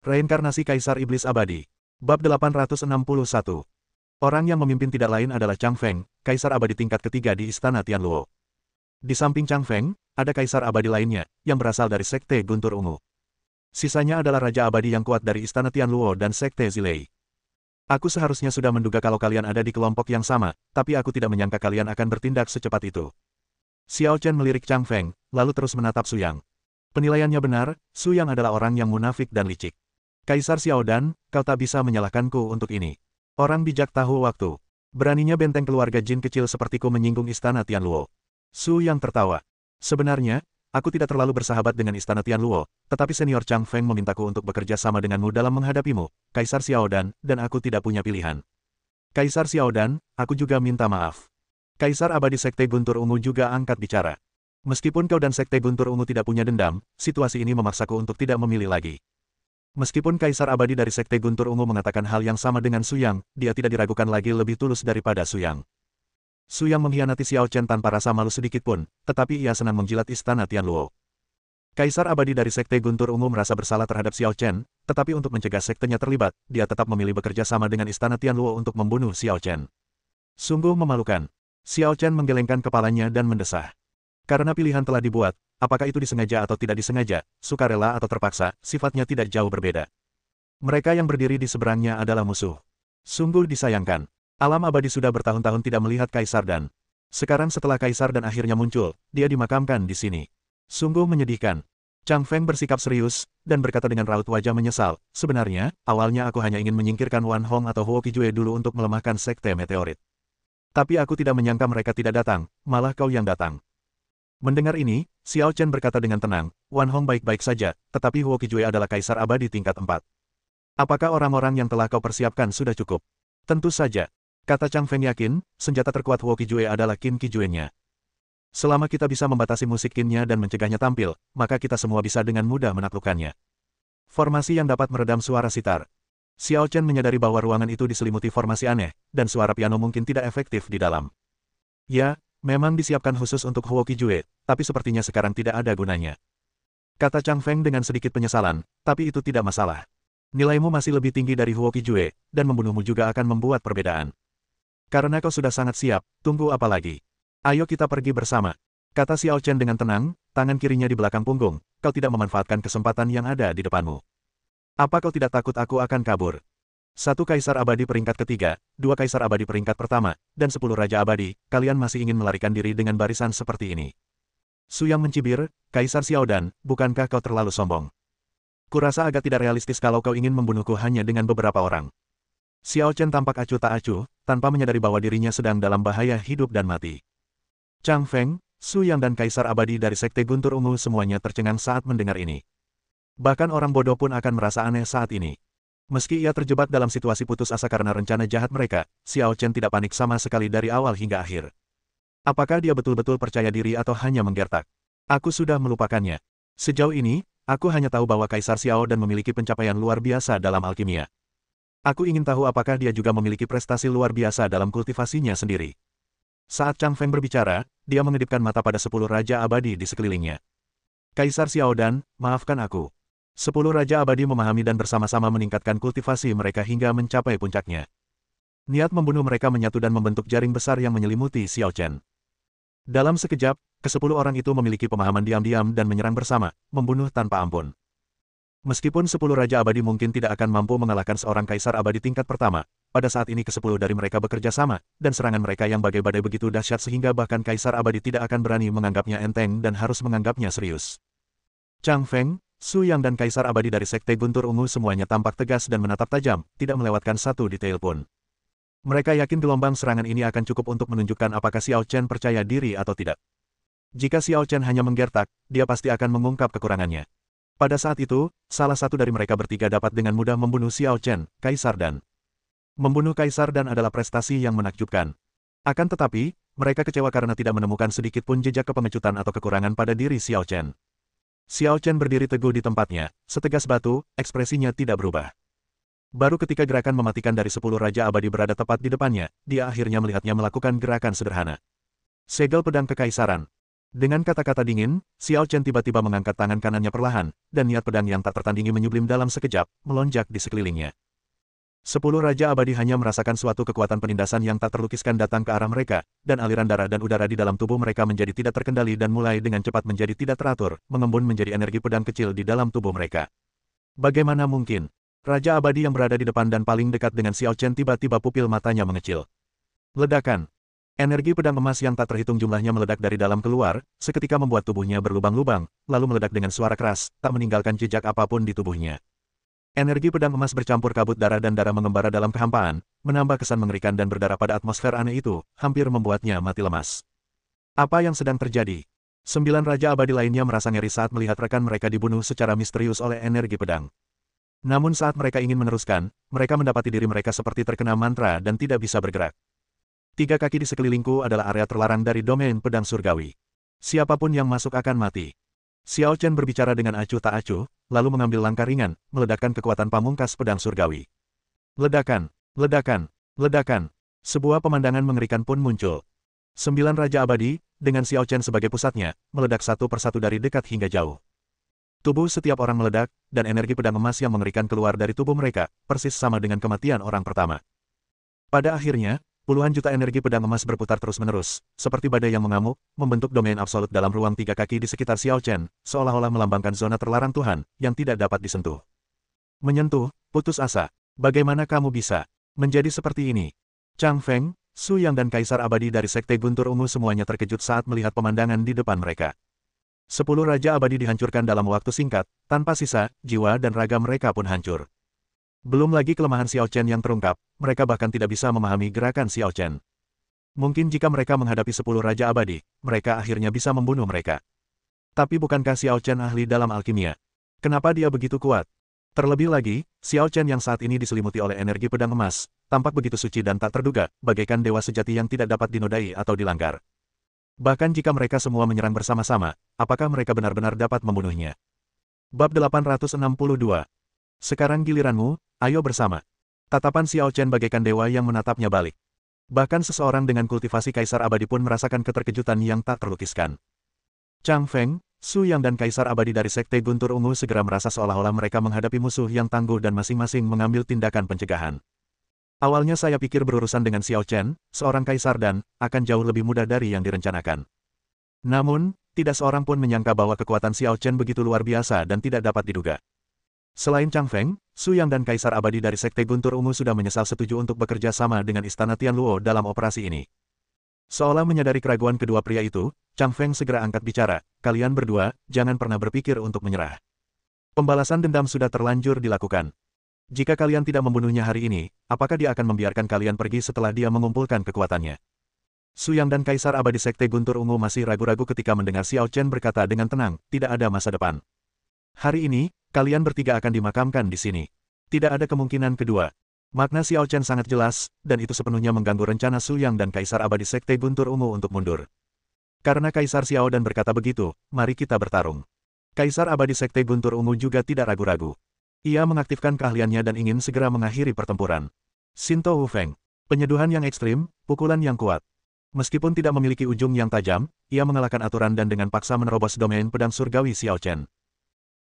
Reinkarnasi Kaisar Iblis Abadi. Bab 861. Orang yang memimpin tidak lain adalah Chang Feng, Kaisar Abadi tingkat ketiga di Istana Tianluo. Di samping Chang Feng, ada Kaisar Abadi lainnya, yang berasal dari Sekte Guntur Ungu. Sisanya adalah Raja Abadi yang kuat dari Istana Tianluo dan Sekte Zilei. Aku seharusnya sudah menduga kalau kalian ada di kelompok yang sama, tapi aku tidak menyangka kalian akan bertindak secepat itu. Xiao Chen melirik Chang Feng, lalu terus menatap Su Yang. Penilaiannya benar, Su Yang adalah orang yang munafik dan licik. Kaisar Xiao Dan, kau tak bisa menyalahkanku untuk ini. Orang bijak tahu waktu. Beraninya benteng keluarga jin kecil sepertiku menyinggung Istana Tianluo. Su Yang tertawa. Sebenarnya, aku tidak terlalu bersahabat dengan Istana Tianluo, tetapi senior Chang Feng memintaku untuk bekerja sama denganmu dalam menghadapimu, Kaisar Xiao Dan aku tidak punya pilihan. Kaisar Xiao Dan, aku juga minta maaf. Kaisar Abadi Sekte Guntur Ungu juga angkat bicara. Meskipun kau dan Sekte Guntur Ungu tidak punya dendam, situasi ini memaksaku untuk tidak memilih lagi. Meskipun Kaisar Abadi dari Sekte Guntur Ungu mengatakan hal yang sama dengan Su Yang, dia tidak diragukan lagi lebih tulus daripada Su Yang. Su Yang mengkhianati Xiao Chen tanpa rasa malu sedikit pun, tetapi ia senang menjilat Istana Tianluo. Kaisar Abadi dari Sekte Guntur Ungu merasa bersalah terhadap Xiao Chen, tetapi untuk mencegah sektenya terlibat, dia tetap memilih bekerja sama dengan Istana Tianluo untuk membunuh Xiao Chen. Sungguh memalukan. Xiao Chen menggelengkan kepalanya dan mendesah. Karena pilihan telah dibuat, apakah itu disengaja atau tidak disengaja, sukarela atau terpaksa, sifatnya tidak jauh berbeda. Mereka yang berdiri di seberangnya adalah musuh. Sungguh disayangkan. Alam abadi sudah bertahun-tahun tidak melihat Kaisar Dan. Sekarang setelah Kaisar Dan akhirnya muncul, dia dimakamkan di sini. Sungguh menyedihkan. Chang Feng bersikap serius, dan berkata dengan raut wajah menyesal, sebenarnya, awalnya aku hanya ingin menyingkirkan Wan Hong atau Huo Qijue dulu untuk melemahkan Sekte Meteorit. Tapi aku tidak menyangka mereka tidak datang, malah kau yang datang. Mendengar ini, Xiao Chen berkata dengan tenang, Wan Hong baik-baik saja, tetapi Huo Qijue adalah Kaisar Abadi tingkat 4. Apakah orang-orang yang telah kau persiapkan sudah cukup? Tentu saja. Kata Chang Feng yakin, senjata terkuat Huo Qijue adalah Qin Qijue-nya. Selama kita bisa membatasi musik Qin-nya dan mencegahnya tampil, maka kita semua bisa dengan mudah menaklukkannya. Formasi yang dapat meredam suara sitar. Xiao Chen menyadari bahwa ruangan itu diselimuti formasi aneh, dan suara piano mungkin tidak efektif di dalam. Ya, memang disiapkan khusus untuk Huo Qijue, tapi sepertinya sekarang tidak ada gunanya. Kata Chang Feng dengan sedikit penyesalan, tapi itu tidak masalah. Nilaimu masih lebih tinggi dari Huo Qijue, dan membunuhmu juga akan membuat perbedaan. Karena kau sudah sangat siap, tunggu apa lagi? Ayo kita pergi bersama. Kata Xiao Chen dengan tenang, tangan kirinya di belakang punggung, kau tidak memanfaatkan kesempatan yang ada di depanmu. Apa kau tidak takut aku akan kabur? 1 Kaisar Abadi peringkat ketiga, 2 Kaisar Abadi peringkat pertama, dan 10 Raja Abadi, kalian masih ingin melarikan diri dengan barisan seperti ini. Su Yang mencibir, Kaisar Xiao Dan, bukankah kau terlalu sombong? Kurasa agak tidak realistis kalau kau ingin membunuhku hanya dengan beberapa orang. Xiao Chen tampak acuh tak acuh, tanpa menyadari bahwa dirinya sedang dalam bahaya hidup dan mati. Chang Feng, Su Yang dan Kaisar Abadi dari Sekte Guntur Ungu semuanya tercengang saat mendengar ini. Bahkan orang bodoh pun akan merasa aneh saat ini. Meski ia terjebak dalam situasi putus asa karena rencana jahat mereka, Xiao Chen tidak panik sama sekali dari awal hingga akhir. Apakah dia betul-betul percaya diri atau hanya menggertak? Aku sudah melupakannya. Sejauh ini, aku hanya tahu bahwa Kaisar Xiao Dan memiliki pencapaian luar biasa dalam alkimia. Aku ingin tahu apakah dia juga memiliki prestasi luar biasa dalam kultivasinya sendiri. Saat Chang Feng berbicara, dia mengedipkan mata pada 10 Raja Abadi di sekelilingnya. Kaisar Xiao Dan, maafkan aku. 10 Raja Abadi memahami dan bersama-sama meningkatkan kultivasi mereka hingga mencapai puncaknya. Niat membunuh mereka menyatu dan membentuk jaring besar yang menyelimuti Xiao Chen. Dalam sekejap, ke-10 orang itu memiliki pemahaman diam-diam dan menyerang bersama, membunuh tanpa ampun. Meskipun 10 Raja Abadi mungkin tidak akan mampu mengalahkan seorang Kaisar Abadi tingkat pertama, pada saat ini ke-10 dari mereka bekerja sama, dan serangan mereka yang bagai-badai begitu dahsyat sehingga bahkan Kaisar Abadi tidak akan berani menganggapnya enteng dan harus menganggapnya serius. Chang Feng, Su Yang dan Kaisar Abadi dari Sekte Guntur Ungu semuanya tampak tegas dan menatap tajam, tidak melewatkan satu detail pun. Mereka yakin gelombang serangan ini akan cukup untuk menunjukkan apakah Xiao Chen percaya diri atau tidak. Jika Xiao Chen hanya menggertak, dia pasti akan mengungkap kekurangannya. Pada saat itu, salah satu dari mereka bertiga dapat dengan mudah membunuh Xiao Chen, Kaisar Dan. Membunuh Kaisar Dan adalah prestasi yang menakjubkan. Akan tetapi, mereka kecewa karena tidak menemukan sedikit pun jejak kepengecutan atau kekurangan pada diri Xiao Chen. Xiao Chen berdiri teguh di tempatnya, setegas batu, ekspresinya tidak berubah. Baru ketika gerakan mematikan dari 10 Raja Abadi berada tepat di depannya, dia akhirnya melihatnya melakukan gerakan sederhana. Segel pedang kekaisaran. Dengan kata-kata dingin, Xiao Chen tiba-tiba mengangkat tangan kanannya perlahan, dan niat pedang yang tak tertandingi menyublim dalam sekejap, melonjak di sekelilingnya. 10 Raja Abadi hanya merasakan suatu kekuatan penindasan yang tak terlukiskan datang ke arah mereka, dan aliran darah dan udara di dalam tubuh mereka menjadi tidak terkendali dan mulai dengan cepat menjadi tidak teratur, mengembun menjadi energi pedang kecil di dalam tubuh mereka. Bagaimana mungkin? Raja Abadi yang berada di depan dan paling dekat dengan Xiao Chen tiba-tiba pupil matanya mengecil. Ledakan. Energi pedang emas yang tak terhitung jumlahnya meledak dari dalam keluar, seketika membuat tubuhnya berlubang-lubang, lalu meledak dengan suara keras, tak meninggalkan jejak apapun di tubuhnya. Energi pedang emas bercampur kabut darah dan darah mengembara dalam kehampaan, menambah kesan mengerikan dan berdarah pada atmosfer aneh itu, hampir membuatnya mati lemas. Apa yang sedang terjadi? 9 Raja Abadi lainnya merasa ngeri saat melihat rekan mereka dibunuh secara misterius oleh energi pedang. Namun saat mereka ingin meneruskan, mereka mendapati diri mereka seperti terkena mantra dan tidak bisa bergerak. 3 kaki di sekelilingku adalah area terlarang dari domain pedang surgawi. Siapapun yang masuk akan mati. Xiao Chen berbicara dengan acuh tak acuh, lalu mengambil langkah ringan, meledakkan kekuatan pamungkas pedang surgawi. Ledakan, ledakan, ledakan. Sebuah pemandangan mengerikan pun muncul. 9 Raja Abadi, dengan Xiao Chen sebagai pusatnya, meledak satu persatu dari dekat hingga jauh. Tubuh setiap orang meledak, dan energi pedang emas yang mengerikan keluar dari tubuh mereka, persis sama dengan kematian orang pertama. Pada akhirnya, puluhan juta energi pedang emas berputar terus-menerus, seperti badai yang mengamuk, membentuk domain absolut dalam ruang 3 kaki di sekitar Xiao Chen, seolah-olah melambangkan zona terlarang Tuhan, yang tidak dapat disentuh. Menyentuh, putus asa. Bagaimana kamu bisa menjadi seperti ini? Chang Feng, Su Yang dan Kaisar Abadi dari Sekte Guntur Ungu semuanya terkejut saat melihat pemandangan di depan mereka. 10 Raja Abadi dihancurkan dalam waktu singkat, tanpa sisa, jiwa dan raga mereka pun hancur. Belum lagi kelemahan Xiao Chen yang terungkap, mereka bahkan tidak bisa memahami gerakan Xiao Chen. Mungkin jika mereka menghadapi 10 Raja Abadi, mereka akhirnya bisa membunuh mereka. Tapi bukankah Xiao Chen ahli dalam alkimia? Kenapa dia begitu kuat? Terlebih lagi, Xiao Chen yang saat ini diselimuti oleh energi pedang emas, tampak begitu suci dan tak terduga, bagaikan dewa sejati yang tidak dapat dinodai atau dilanggar. Bahkan jika mereka semua menyerang bersama-sama, apakah mereka benar-benar dapat membunuhnya? Bab 862. Sekarang giliranmu, ayo bersama. Tatapan Xiao Chen bagaikan dewa yang menatapnya balik. Bahkan seseorang dengan kultivasi Kaisar Abadi pun merasakan keterkejutan yang tak terlukiskan. Chang Feng, Su Yang dan Kaisar Abadi dari Sekte Guntur Ungu segera merasa seolah-olah mereka menghadapi musuh yang tangguh dan masing-masing mengambil tindakan pencegahan. Awalnya saya pikir berurusan dengan Xiao Chen, seorang kaisar dan akan jauh lebih mudah dari yang direncanakan. Namun, tidak seorang pun menyangka bahwa kekuatan Xiao Chen begitu luar biasa dan tidak dapat diduga. Selain Chang Feng, Su Yang dan Kaisar Abadi dari Sekte Guntur Ungu sudah menyesal setuju untuk bekerja sama dengan Istana Tianluo dalam operasi ini. Seolah menyadari keraguan kedua pria itu, Chang Feng segera angkat bicara, kalian berdua, jangan pernah berpikir untuk menyerah. Pembalasan dendam sudah terlanjur dilakukan. Jika kalian tidak membunuhnya hari ini, apakah dia akan membiarkan kalian pergi setelah dia mengumpulkan kekuatannya? Su Yang dan Kaisar Abadi Sekte Guntur Ungu masih ragu-ragu ketika mendengar Xiao Chen berkata dengan tenang, tidak ada masa depan. Hari ini, kalian bertiga akan dimakamkan di sini. Tidak ada kemungkinan kedua. Makna Xiao Chen sangat jelas, dan itu sepenuhnya mengganggu rencana Su Yang dan Kaisar Abadi Sekte Guntur Ungu untuk mundur. Karena Kaisar Xiao dan berkata begitu, mari kita bertarung. Kaisar Abadi Sekte Guntur Ungu juga tidak ragu-ragu. Ia mengaktifkan keahliannya dan ingin segera mengakhiri pertempuran. Shinto Wu Feng. Penyeduhan yang ekstrim, pukulan yang kuat. Meskipun tidak memiliki ujung yang tajam, ia mengalahkan aturan dan dengan paksa menerobos domain pedang surgawi Xiao Chen.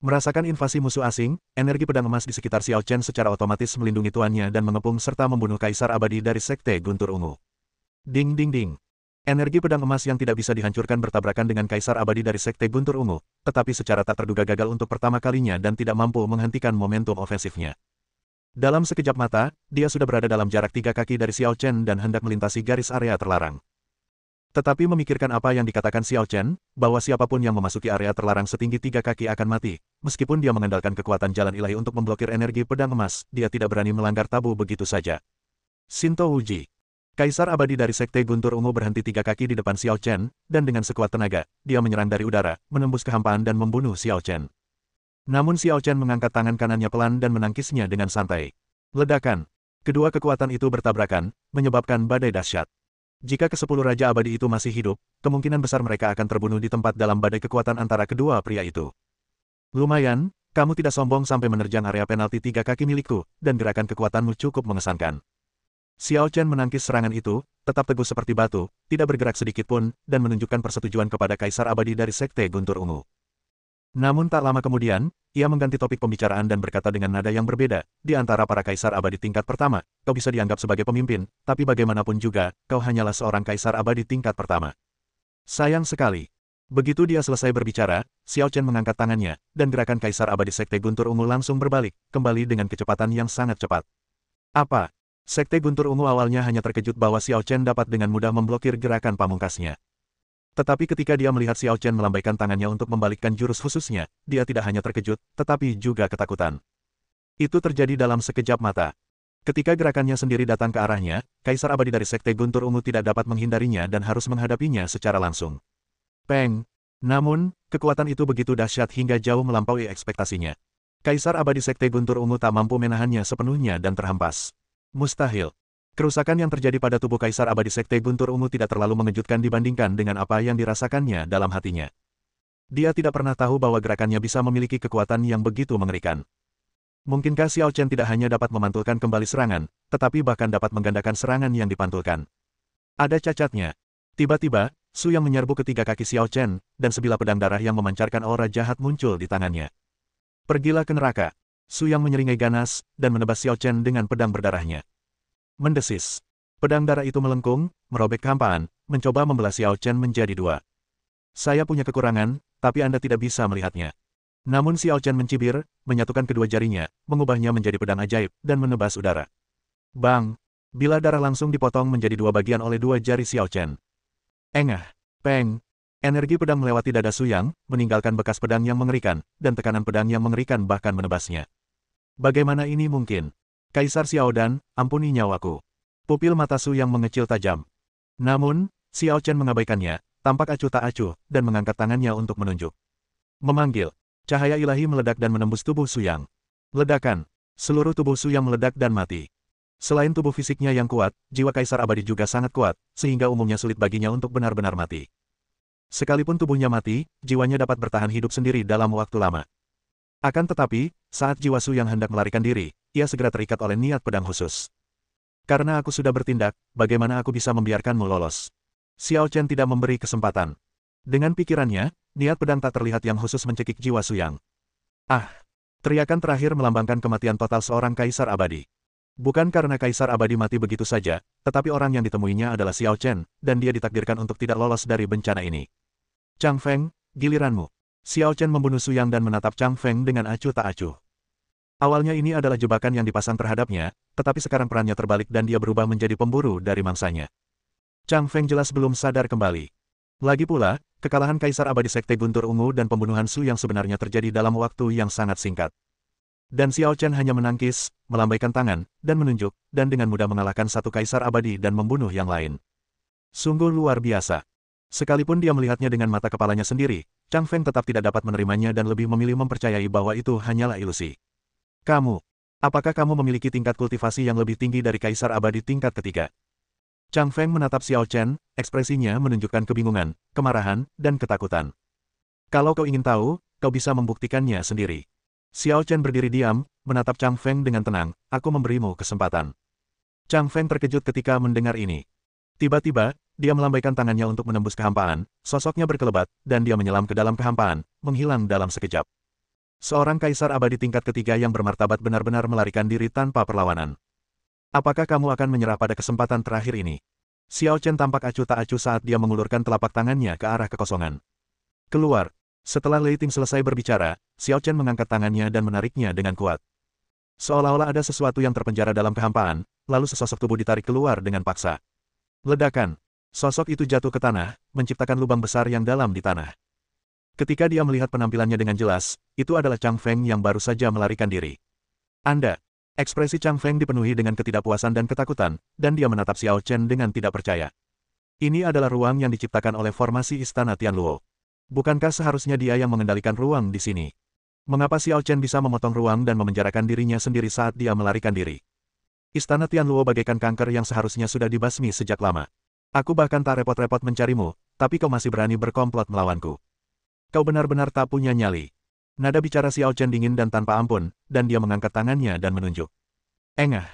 Merasakan invasi musuh asing, energi pedang emas di sekitar Xiao Chen secara otomatis melindungi tuannya dan mengepung serta membunuh Kaisar Abadi dari Sekte Guntur Ungu. Ding ding ding. Energi pedang emas yang tidak bisa dihancurkan bertabrakan dengan Kaisar Abadi dari Sekte Guntur Ungu, tetapi secara tak terduga gagal untuk pertama kalinya dan tidak mampu menghentikan momentum ofensifnya. Dalam sekejap mata, dia sudah berada dalam jarak 3 kaki dari Xiao Chen dan hendak melintasi garis area terlarang. Tetapi memikirkan apa yang dikatakan Xiao Chen, bahwa siapapun yang memasuki area terlarang setinggi 3 kaki akan mati, meskipun dia mengandalkan kekuatan jalan ilahi untuk memblokir energi pedang emas, dia tidak berani melanggar tabu begitu saja. Shinto Wuji. Kaisar Abadi dari Sekte Guntur Ungu berhenti 3 kaki di depan Xiao Chen, dan dengan sekuat tenaga, dia menyerang dari udara, menembus kehampaan dan membunuh Xiao Chen. Namun Xiao Chen mengangkat tangan kanannya pelan dan menangkisnya dengan santai. Ledakan. Kedua kekuatan itu bertabrakan, menyebabkan badai dahsyat. Jika ke-10 Raja Abadi itu masih hidup, kemungkinan besar mereka akan terbunuh di tempat dalam badai kekuatan antara kedua pria itu. Lumayan, kamu tidak sombong sampai menerjang area penalti 3 kaki milikku, dan gerakan kekuatanmu cukup mengesankan. Xiao Chen menangkis serangan itu, tetap teguh seperti batu, tidak bergerak sedikit pun, dan menunjukkan persetujuan kepada Kaisar Abadi dari Sekte Guntur Ungu. Namun tak lama kemudian, ia mengganti topik pembicaraan dan berkata dengan nada yang berbeda, di antara para Kaisar Abadi tingkat pertama, kau bisa dianggap sebagai pemimpin, tapi bagaimanapun juga, kau hanyalah seorang Kaisar Abadi tingkat pertama. Sayang sekali. Begitu dia selesai berbicara, Xiao Chen mengangkat tangannya, dan gerakan Kaisar Abadi Sekte Guntur Ungu langsung berbalik, kembali dengan kecepatan yang sangat cepat. Apa? Sekte Guntur Ungu awalnya hanya terkejut bahwa Xiao Chen dapat dengan mudah memblokir gerakan pamungkasnya. Tetapi ketika dia melihat Xiao Chen melambaikan tangannya untuk membalikkan jurus khususnya, dia tidak hanya terkejut, tetapi juga ketakutan. Itu terjadi dalam sekejap mata. Ketika gerakannya sendiri datang ke arahnya, Kaisar Abadi dari Sekte Guntur Ungu tidak dapat menghindarinya dan harus menghadapinya secara langsung. Peng! Namun, kekuatan itu begitu dahsyat hingga jauh melampaui ekspektasinya. Kaisar Abadi Sekte Guntur Ungu tak mampu menahannya sepenuhnya dan terhempas. Mustahil. Kerusakan yang terjadi pada tubuh Kaisar Abadi Sekte Guntur Ungu tidak terlalu mengejutkan dibandingkan dengan apa yang dirasakannya dalam hatinya. Dia tidak pernah tahu bahwa gerakannya bisa memiliki kekuatan yang begitu mengerikan. Mungkinkah Xiao Chen tidak hanya dapat memantulkan kembali serangan, tetapi bahkan dapat menggandakan serangan yang dipantulkan. Ada cacatnya. Tiba-tiba, Su yang menyerbu ketiga kaki Xiao Chen, dan sebilah pedang darah yang memancarkan aura jahat muncul di tangannya. Pergilah ke neraka. Su yang menyeringai ganas, dan menebas Xiao Chen dengan pedang berdarahnya. Mendesis. Pedang darah itu melengkung, merobek kehampaan, mencoba membelah Xiao Chen menjadi dua. Saya punya kekurangan, tapi Anda tidak bisa melihatnya. Namun Xiao Chen mencibir, menyatukan kedua jarinya, mengubahnya menjadi pedang ajaib, dan menebas udara. Bang! Bilah darah langsung dipotong menjadi dua bagian oleh dua jari Xiao Chen. Engah! Peng! Energi pedang melewati dada Su Yang, meninggalkan bekas pedang yang mengerikan, dan tekanan pedang yang mengerikan bahkan menebasnya. Bagaimana ini mungkin? Kaisar Xiaodan, ampuni nyawaku. Pupil mata Su Yang mengecil tajam. Namun, Xiao Chen mengabaikannya, tampak acuh tak acuh, dan mengangkat tangannya untuk menunjuk. Memanggil. Cahaya ilahi meledak dan menembus tubuh Su Yang. Ledakan. Seluruh tubuh Su Yang meledak dan mati. Selain tubuh fisiknya yang kuat, jiwa Kaisar Abadi juga sangat kuat, sehingga umumnya sulit baginya untuk benar-benar mati. Sekalipun tubuhnya mati, jiwanya dapat bertahan hidup sendiri dalam waktu lama. Akan tetapi, saat jiwa Su Yang hendak melarikan diri, ia segera terikat oleh niat pedang khusus. Karena aku sudah bertindak, bagaimana aku bisa membiarkanmu lolos? Xiao Chen tidak memberi kesempatan. Dengan pikirannya, niat pedang tak terlihat yang khusus mencekik jiwa Su Yang. Ah! Teriakan terakhir melambangkan kematian total seorang Kaisar Abadi. Bukan karena Kaisar Abadi mati begitu saja, tetapi orang yang ditemuinya adalah Xiao Chen, dan dia ditakdirkan untuk tidak lolos dari bencana ini. Chang Feng, giliranmu. Xiao Chen membunuh Su Yang dan menatap Chang Feng dengan acuh tak acuh. Awalnya ini adalah jebakan yang dipasang terhadapnya, tetapi sekarang perannya terbalik dan dia berubah menjadi pemburu dari mangsanya. Chang Feng jelas belum sadar kembali. Lagi pula, kekalahan Kaisar Abadi Sekte Guntur Ungu dan pembunuhan Su Yang sebenarnya terjadi dalam waktu yang sangat singkat. Dan Xiao Chen hanya menangkis, melambaikan tangan, dan menunjuk, dan dengan mudah mengalahkan satu Kaisar Abadi dan membunuh yang lain. Sungguh luar biasa. Sekalipun dia melihatnya dengan mata kepalanya sendiri, Chang Feng tetap tidak dapat menerimanya dan lebih memilih mempercayai bahwa itu hanyalah ilusi. Apakah kamu memiliki tingkat kultivasi yang lebih tinggi dari Kaisar Abadi tingkat ketiga? Chang Feng menatap Xiao Chen, ekspresinya menunjukkan kebingungan, kemarahan, dan ketakutan. Kalau kau ingin tahu, kau bisa membuktikannya sendiri. Xiao Chen berdiri diam, menatap Chang Feng dengan tenang, aku memberimu kesempatan. Chang Feng terkejut ketika mendengar ini. Tiba-tiba, dia melambaikan tangannya untuk menembus kehampaan, sosoknya berkelebat, dan dia menyelam ke dalam kehampaan, menghilang dalam sekejap. Seorang Kaisar Abadi tingkat ketiga yang bermartabat benar-benar melarikan diri tanpa perlawanan. Apakah kamu akan menyerah pada kesempatan terakhir ini? Xiao Chen tampak acuh tak acuh saat dia mengulurkan telapak tangannya ke arah kekosongan. Keluar. Setelah Lei Ting selesai berbicara, Xiao Chen mengangkat tangannya dan menariknya dengan kuat. Seolah-olah ada sesuatu yang terpenjara dalam kehampaan, lalu sesosok tubuh ditarik keluar dengan paksa. Ledakan. Sosok itu jatuh ke tanah, menciptakan lubang besar yang dalam di tanah. Ketika dia melihat penampilannya dengan jelas, itu adalah Chang Feng yang baru saja melarikan diri. Anda. Ekspresi Chang Feng dipenuhi dengan ketidakpuasan dan ketakutan, dan dia menatap Xiao Chen dengan tidak percaya. Ini adalah ruang yang diciptakan oleh formasi Istana Tianluo. Bukankah seharusnya dia yang mengendalikan ruang di sini? Mengapa Xiao Chen bisa memotong ruang dan memenjarakan dirinya sendiri saat dia melarikan diri? Istana Tianluo bagaikan kanker yang seharusnya sudah dibasmi sejak lama. Aku bahkan tak repot-repot mencarimu, tapi kau masih berani berkomplot melawanku. Kau benar-benar tak punya nyali. Nada bicara Xiao Chen dingin dan tanpa ampun, dan dia mengangkat tangannya dan menunjuk. Engah.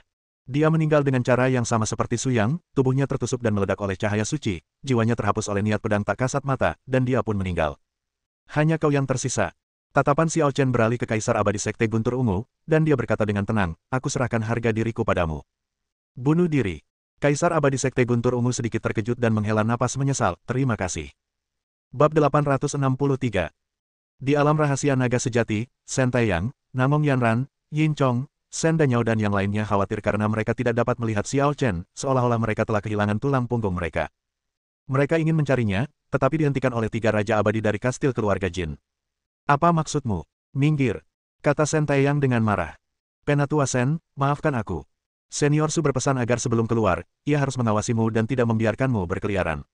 Dia meninggal dengan cara yang sama seperti Suyang, tubuhnya tertusuk dan meledak oleh cahaya suci, jiwanya terhapus oleh niat pedang tak kasat mata, dan dia pun meninggal. Hanya kau yang tersisa. Tatapan Xiao Chen beralih ke Kaisar Abadi Sekte Guntur Ungu, dan dia berkata dengan tenang, aku serahkan harga diriku padamu. Bunuh diri. Kaisar Abadi Sekte Guntur Ungu sedikit terkejut dan menghela napas menyesal, terima kasih. Bab 863. Di alam rahasia naga sejati, Shen Taeyang, Namong Yanran, Yin Chong, Shen Danyao dan yang lainnya khawatir karena mereka tidak dapat melihat Xiao Chen, seolah-olah mereka telah kehilangan tulang punggung mereka. Mereka ingin mencarinya, tetapi dihentikan oleh 3 Raja Abadi dari kastil keluarga Jin. Apa maksudmu? Minggir, kata Shen Taeyang dengan marah. Penatua Shen, maafkan aku. Senior Su berpesan agar sebelum keluar, ia harus mengawasimu dan tidak membiarkanmu berkeliaran.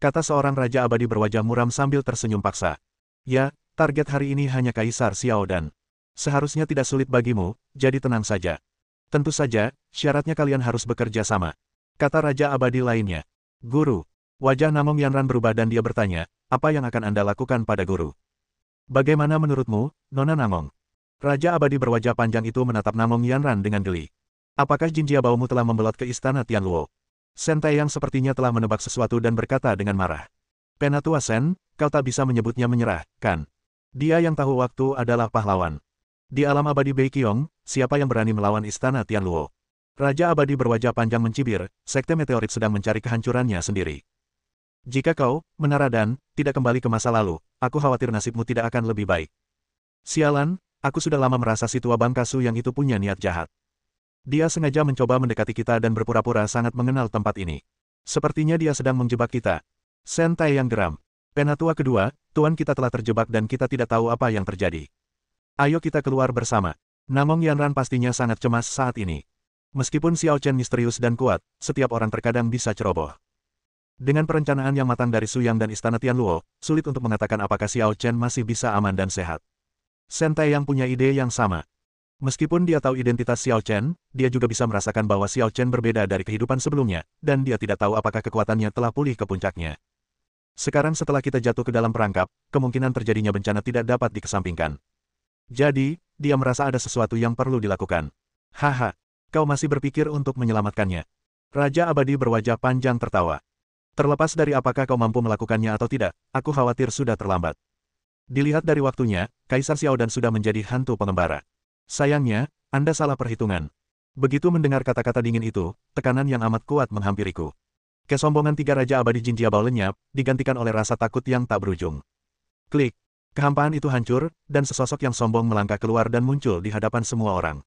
Kata seorang Raja Abadi berwajah muram sambil tersenyum paksa. Ya, target hari ini hanya Kaisar Xiao Dan. Seharusnya tidak sulit bagimu, jadi tenang saja. Tentu saja, syaratnya kalian harus bekerja sama. Kata Raja Abadi lainnya. Guru. Wajah Namong Yanran berubah dan dia bertanya, apa yang akan Anda lakukan pada guru? Bagaimana menurutmu, Nona Namong? Raja Abadi berwajah panjang itu menatap Namong Yanran dengan geli. Apakah Jin Jiabaumu telah membelot ke istana Tianluo? Shen Taeyang sepertinya telah menebak sesuatu dan berkata dengan marah. Penatua Shen, kau tak bisa menyebutnya menyerah, kan? Dia yang tahu waktu adalah pahlawan. Di alam abadi Beiqiong, siapa yang berani melawan istana Tianluo? Raja Abadi berwajah panjang mencibir, sekte meteorit sedang mencari kehancurannya sendiri. Jika kau, Menara Dan, tidak kembali ke masa lalu, aku khawatir nasibmu tidak akan lebih baik. Sialan, aku sudah lama merasa si tua Bangkasu yang itu punya niat jahat. Dia sengaja mencoba mendekati kita dan berpura-pura sangat mengenal tempat ini. Sepertinya dia sedang menjebak kita. Shen Taeyang geram. Penatua kedua, tuan kita telah terjebak dan kita tidak tahu apa yang terjadi. Ayo kita keluar bersama. Namong Yanran pastinya sangat cemas saat ini. Meskipun Xiao Chen misterius dan kuat, setiap orang terkadang bisa ceroboh. Dengan perencanaan yang matang dari Suyang dan Istana Tianluo, sulit untuk mengatakan apakah Xiao Chen masih bisa aman dan sehat. Shen Taeyang punya ide yang sama. Meskipun dia tahu identitas Xiao Chen, dia juga bisa merasakan bahwa Xiao Chen berbeda dari kehidupan sebelumnya, dan dia tidak tahu apakah kekuatannya telah pulih ke puncaknya. Sekarang setelah kita jatuh ke dalam perangkap, kemungkinan terjadinya bencana tidak dapat dikesampingkan. Jadi, dia merasa ada sesuatu yang perlu dilakukan. Haha, kau masih berpikir untuk menyelamatkannya. Raja Abadi berwajah panjang tertawa. Terlepas dari apakah kau mampu melakukannya atau tidak, aku khawatir sudah terlambat. Dilihat dari waktunya, Kaisar Xiao Dan sudah menjadi hantu pengembara. Sayangnya, Anda salah perhitungan. Begitu mendengar kata-kata dingin itu, tekanan yang amat kuat menghampiriku. Kesombongan 3 Raja Abadi Jin Jiabao lenyap, digantikan oleh rasa takut yang tak berujung. Klik. Kehampaan itu hancur, dan sesosok yang sombong melangkah keluar dan muncul di hadapan semua orang.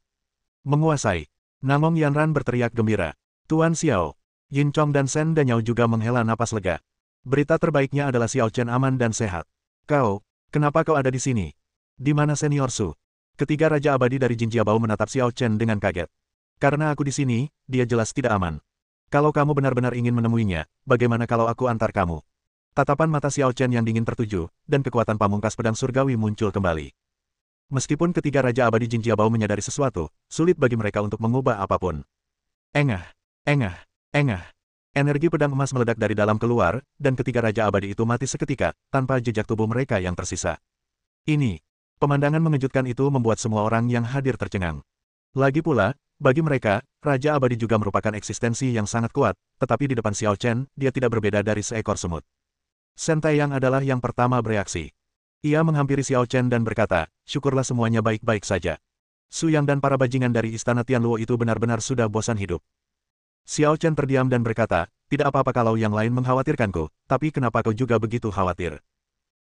Menguasai. Namong Yanran berteriak gembira. Tuan Xiao. Yin Chong dan Shen Danyao juga menghela napas lega. Berita terbaiknya adalah Xiao Chen aman dan sehat. Kau, kenapa kau ada di sini? Di mana Senior Su? Ketiga Raja Abadi dari Jin Jiabao menatap Xiao Chen dengan kaget. Karena aku di sini, dia jelas tidak aman. Kalau kamu benar-benar ingin menemuinya, bagaimana kalau aku antar kamu? Tatapan mata Xiao Chen yang dingin tertuju, dan kekuatan pamungkas pedang surgawi muncul kembali. Meskipun ketiga Raja Abadi Jin Jiabao menyadari sesuatu, sulit bagi mereka untuk mengubah apapun. Engah, engah, engah. Energi pedang emas meledak dari dalam keluar, dan ketiga Raja Abadi itu mati seketika, tanpa jejak tubuh mereka yang tersisa. Ini, pemandangan mengejutkan itu membuat semua orang yang hadir tercengang. Lagi pula, bagi mereka, Raja Abadi juga merupakan eksistensi yang sangat kuat, tetapi di depan Xiao Chen, dia tidak berbeda dari seekor semut. Shen Taeyang adalah yang pertama bereaksi. Ia menghampiri Xiao Chen dan berkata, syukurlah semuanya baik-baik saja. Suyang dan para bajingan dari Istana Tianluo itu benar-benar sudah bosan hidup. Xiao Chen terdiam dan berkata, tidak apa-apa kalau yang lain mengkhawatirkanku, tapi kenapa kau juga begitu khawatir?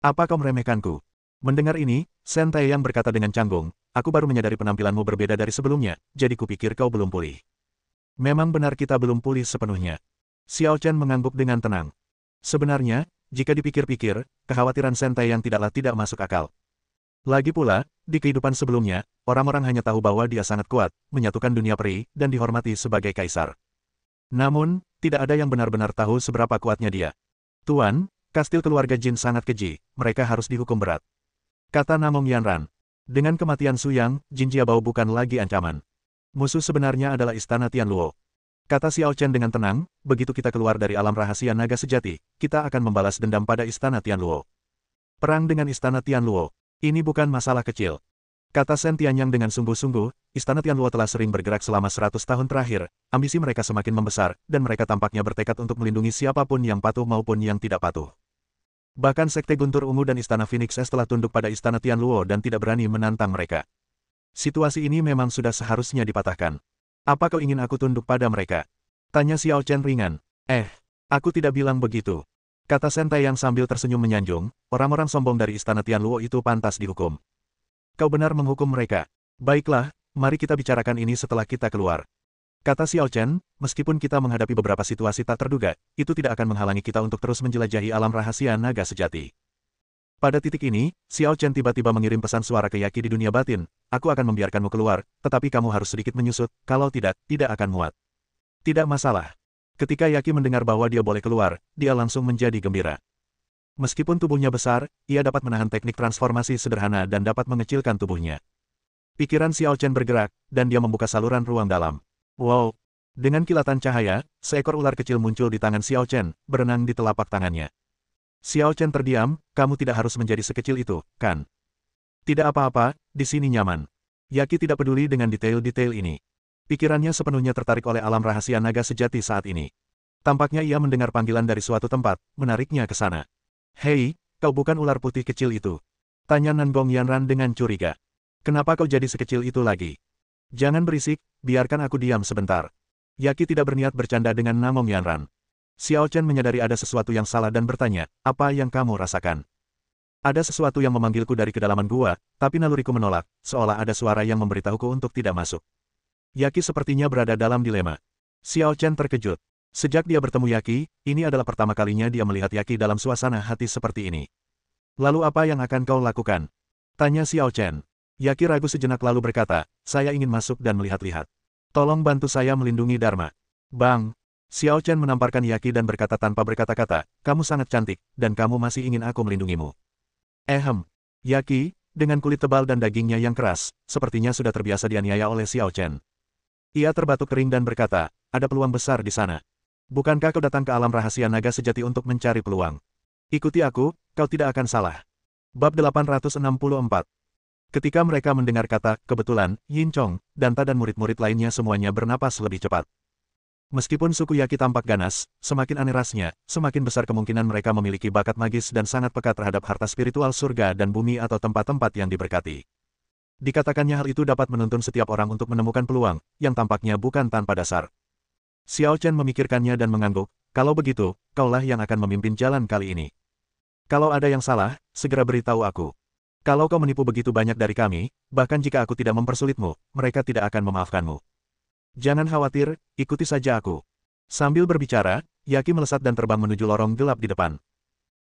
Apa kau meremehkanku? Mendengar ini, Shen Taeyang berkata dengan canggung, aku baru menyadari penampilanmu berbeda dari sebelumnya, jadi kupikir kau belum pulih. Memang benar kita belum pulih sepenuhnya. Xiao Chen mengangguk dengan tenang. Sebenarnya, jika dipikir-pikir, kekhawatiran Shen Taeyang tidaklah tidak masuk akal. Lagi pula, di kehidupan sebelumnya, orang-orang hanya tahu bahwa dia sangat kuat, menyatukan dunia peri, dan dihormati sebagai kaisar. Namun, tidak ada yang benar-benar tahu seberapa kuatnya dia. Tuan, kastil keluarga Jin sangat keji, mereka harus dihukum berat. Kata Namong Yanran. Dengan kematian Suyang, Jin Jiabao bukan lagi ancaman. Musuh sebenarnya adalah Istana Tianluo. Kata Xiao Chen dengan tenang, begitu kita keluar dari alam rahasia naga sejati, kita akan membalas dendam pada Istana Tianluo. Perang dengan Istana Tianluo, ini bukan masalah kecil. Kata Shen Tianyang dengan sungguh-sungguh, Istana Tianluo telah sering bergerak selama 100 tahun terakhir, ambisi mereka semakin membesar, dan mereka tampaknya bertekad untuk melindungi siapapun yang patuh maupun yang tidak patuh. Bahkan Sekte Guntur Ungu dan Istana Phoenix Es telah tunduk pada Istana Tianluo dan tidak berani menantang mereka. Situasi ini memang sudah seharusnya dipatahkan. Apa kau ingin aku tunduk pada mereka? Tanya Xiao Chen ringan. Aku tidak bilang begitu. Kata Shen Taeyang sambil tersenyum menyanjung, orang-orang sombong dari Istana Tianluo itu pantas dihukum. Kau benar menghukum mereka. Baiklah, mari kita bicarakan ini setelah kita keluar. Kata Xiao Chen, meskipun kita menghadapi beberapa situasi tak terduga, itu tidak akan menghalangi kita untuk terus menjelajahi alam rahasia naga sejati. Pada titik ini, Xiao Chen tiba-tiba mengirim pesan suara ke Yaki di dunia batin, aku akan membiarkanmu keluar, tetapi kamu harus sedikit menyusut, kalau tidak, tidak akan muat. Tidak masalah. Ketika Yaki mendengar bahwa dia boleh keluar, dia langsung menjadi gembira. Meskipun tubuhnya besar, ia dapat menahan teknik transformasi sederhana dan dapat mengecilkan tubuhnya. Pikiran Xiao Chen bergerak, dan dia membuka saluran ruang dalam. Wow! Dengan kilatan cahaya, seekor ular kecil muncul di tangan Xiao Chen, berenang di telapak tangannya. Xiao Chen terdiam, kamu tidak harus menjadi sekecil itu, kan? Tidak apa-apa, di sini nyaman. Yaki tidak peduli dengan detail-detail ini. Pikirannya sepenuhnya tertarik oleh alam rahasia naga sejati saat ini. Tampaknya ia mendengar panggilan dari suatu tempat, menariknya ke sana. Hei, kau bukan ular putih kecil itu. Tanya Nangong Yanran dengan curiga. Kenapa kau jadi sekecil itu lagi? Jangan berisik, biarkan aku diam sebentar. Yaki tidak berniat bercanda dengan Nangong Yanran. Xiao Chen menyadari ada sesuatu yang salah dan bertanya, apa yang kamu rasakan? Ada sesuatu yang memanggilku dari kedalaman gua, tapi naluriku menolak, seolah ada suara yang memberitahuku untuk tidak masuk. Yaki sepertinya berada dalam dilema. Xiao Chen terkejut. Sejak dia bertemu Yaki, ini adalah pertama kalinya dia melihat Yaki dalam suasana hati seperti ini. Lalu apa yang akan kau lakukan? Tanya Xiao Chen. Yaki ragu sejenak lalu berkata, saya ingin masuk dan melihat-lihat. Tolong bantu saya melindungi Dharma. Bang! Xiao Chen menamparkan Yaki dan berkata tanpa berkata-kata, kamu sangat cantik, dan kamu masih ingin aku melindungimu. Yaki, dengan kulit tebal dan dagingnya yang keras, sepertinya sudah terbiasa dianiaya oleh Xiao Chen. Ia terbatuk kering dan berkata, ada peluang besar di sana. Bukankah kau datang ke alam rahasia naga sejati untuk mencari peluang? Ikuti aku, kau tidak akan salah. Bab 864. Ketika mereka mendengar kata, kebetulan, Yin Chong, Danta dan murid-murid lainnya semuanya bernapas lebih cepat. Meskipun suku Yaki tampak ganas, semakin aneh rasnya, semakin besar kemungkinan mereka memiliki bakat magis dan sangat peka terhadap harta spiritual surga dan bumi atau tempat-tempat yang diberkati. Dikatakannya hal itu dapat menuntun setiap orang untuk menemukan peluang, yang tampaknya bukan tanpa dasar. Xiao Chen memikirkannya dan mengangguk, kalau begitu, kaulah yang akan memimpin jalan kali ini. Kalau ada yang salah, segera beritahu aku. Kalau kau menipu begitu banyak dari kami, bahkan jika aku tidak mempersulitmu, mereka tidak akan memaafkanmu. Jangan khawatir, ikuti saja aku. Sambil berbicara, Yaki melesat dan terbang menuju lorong gelap di depan.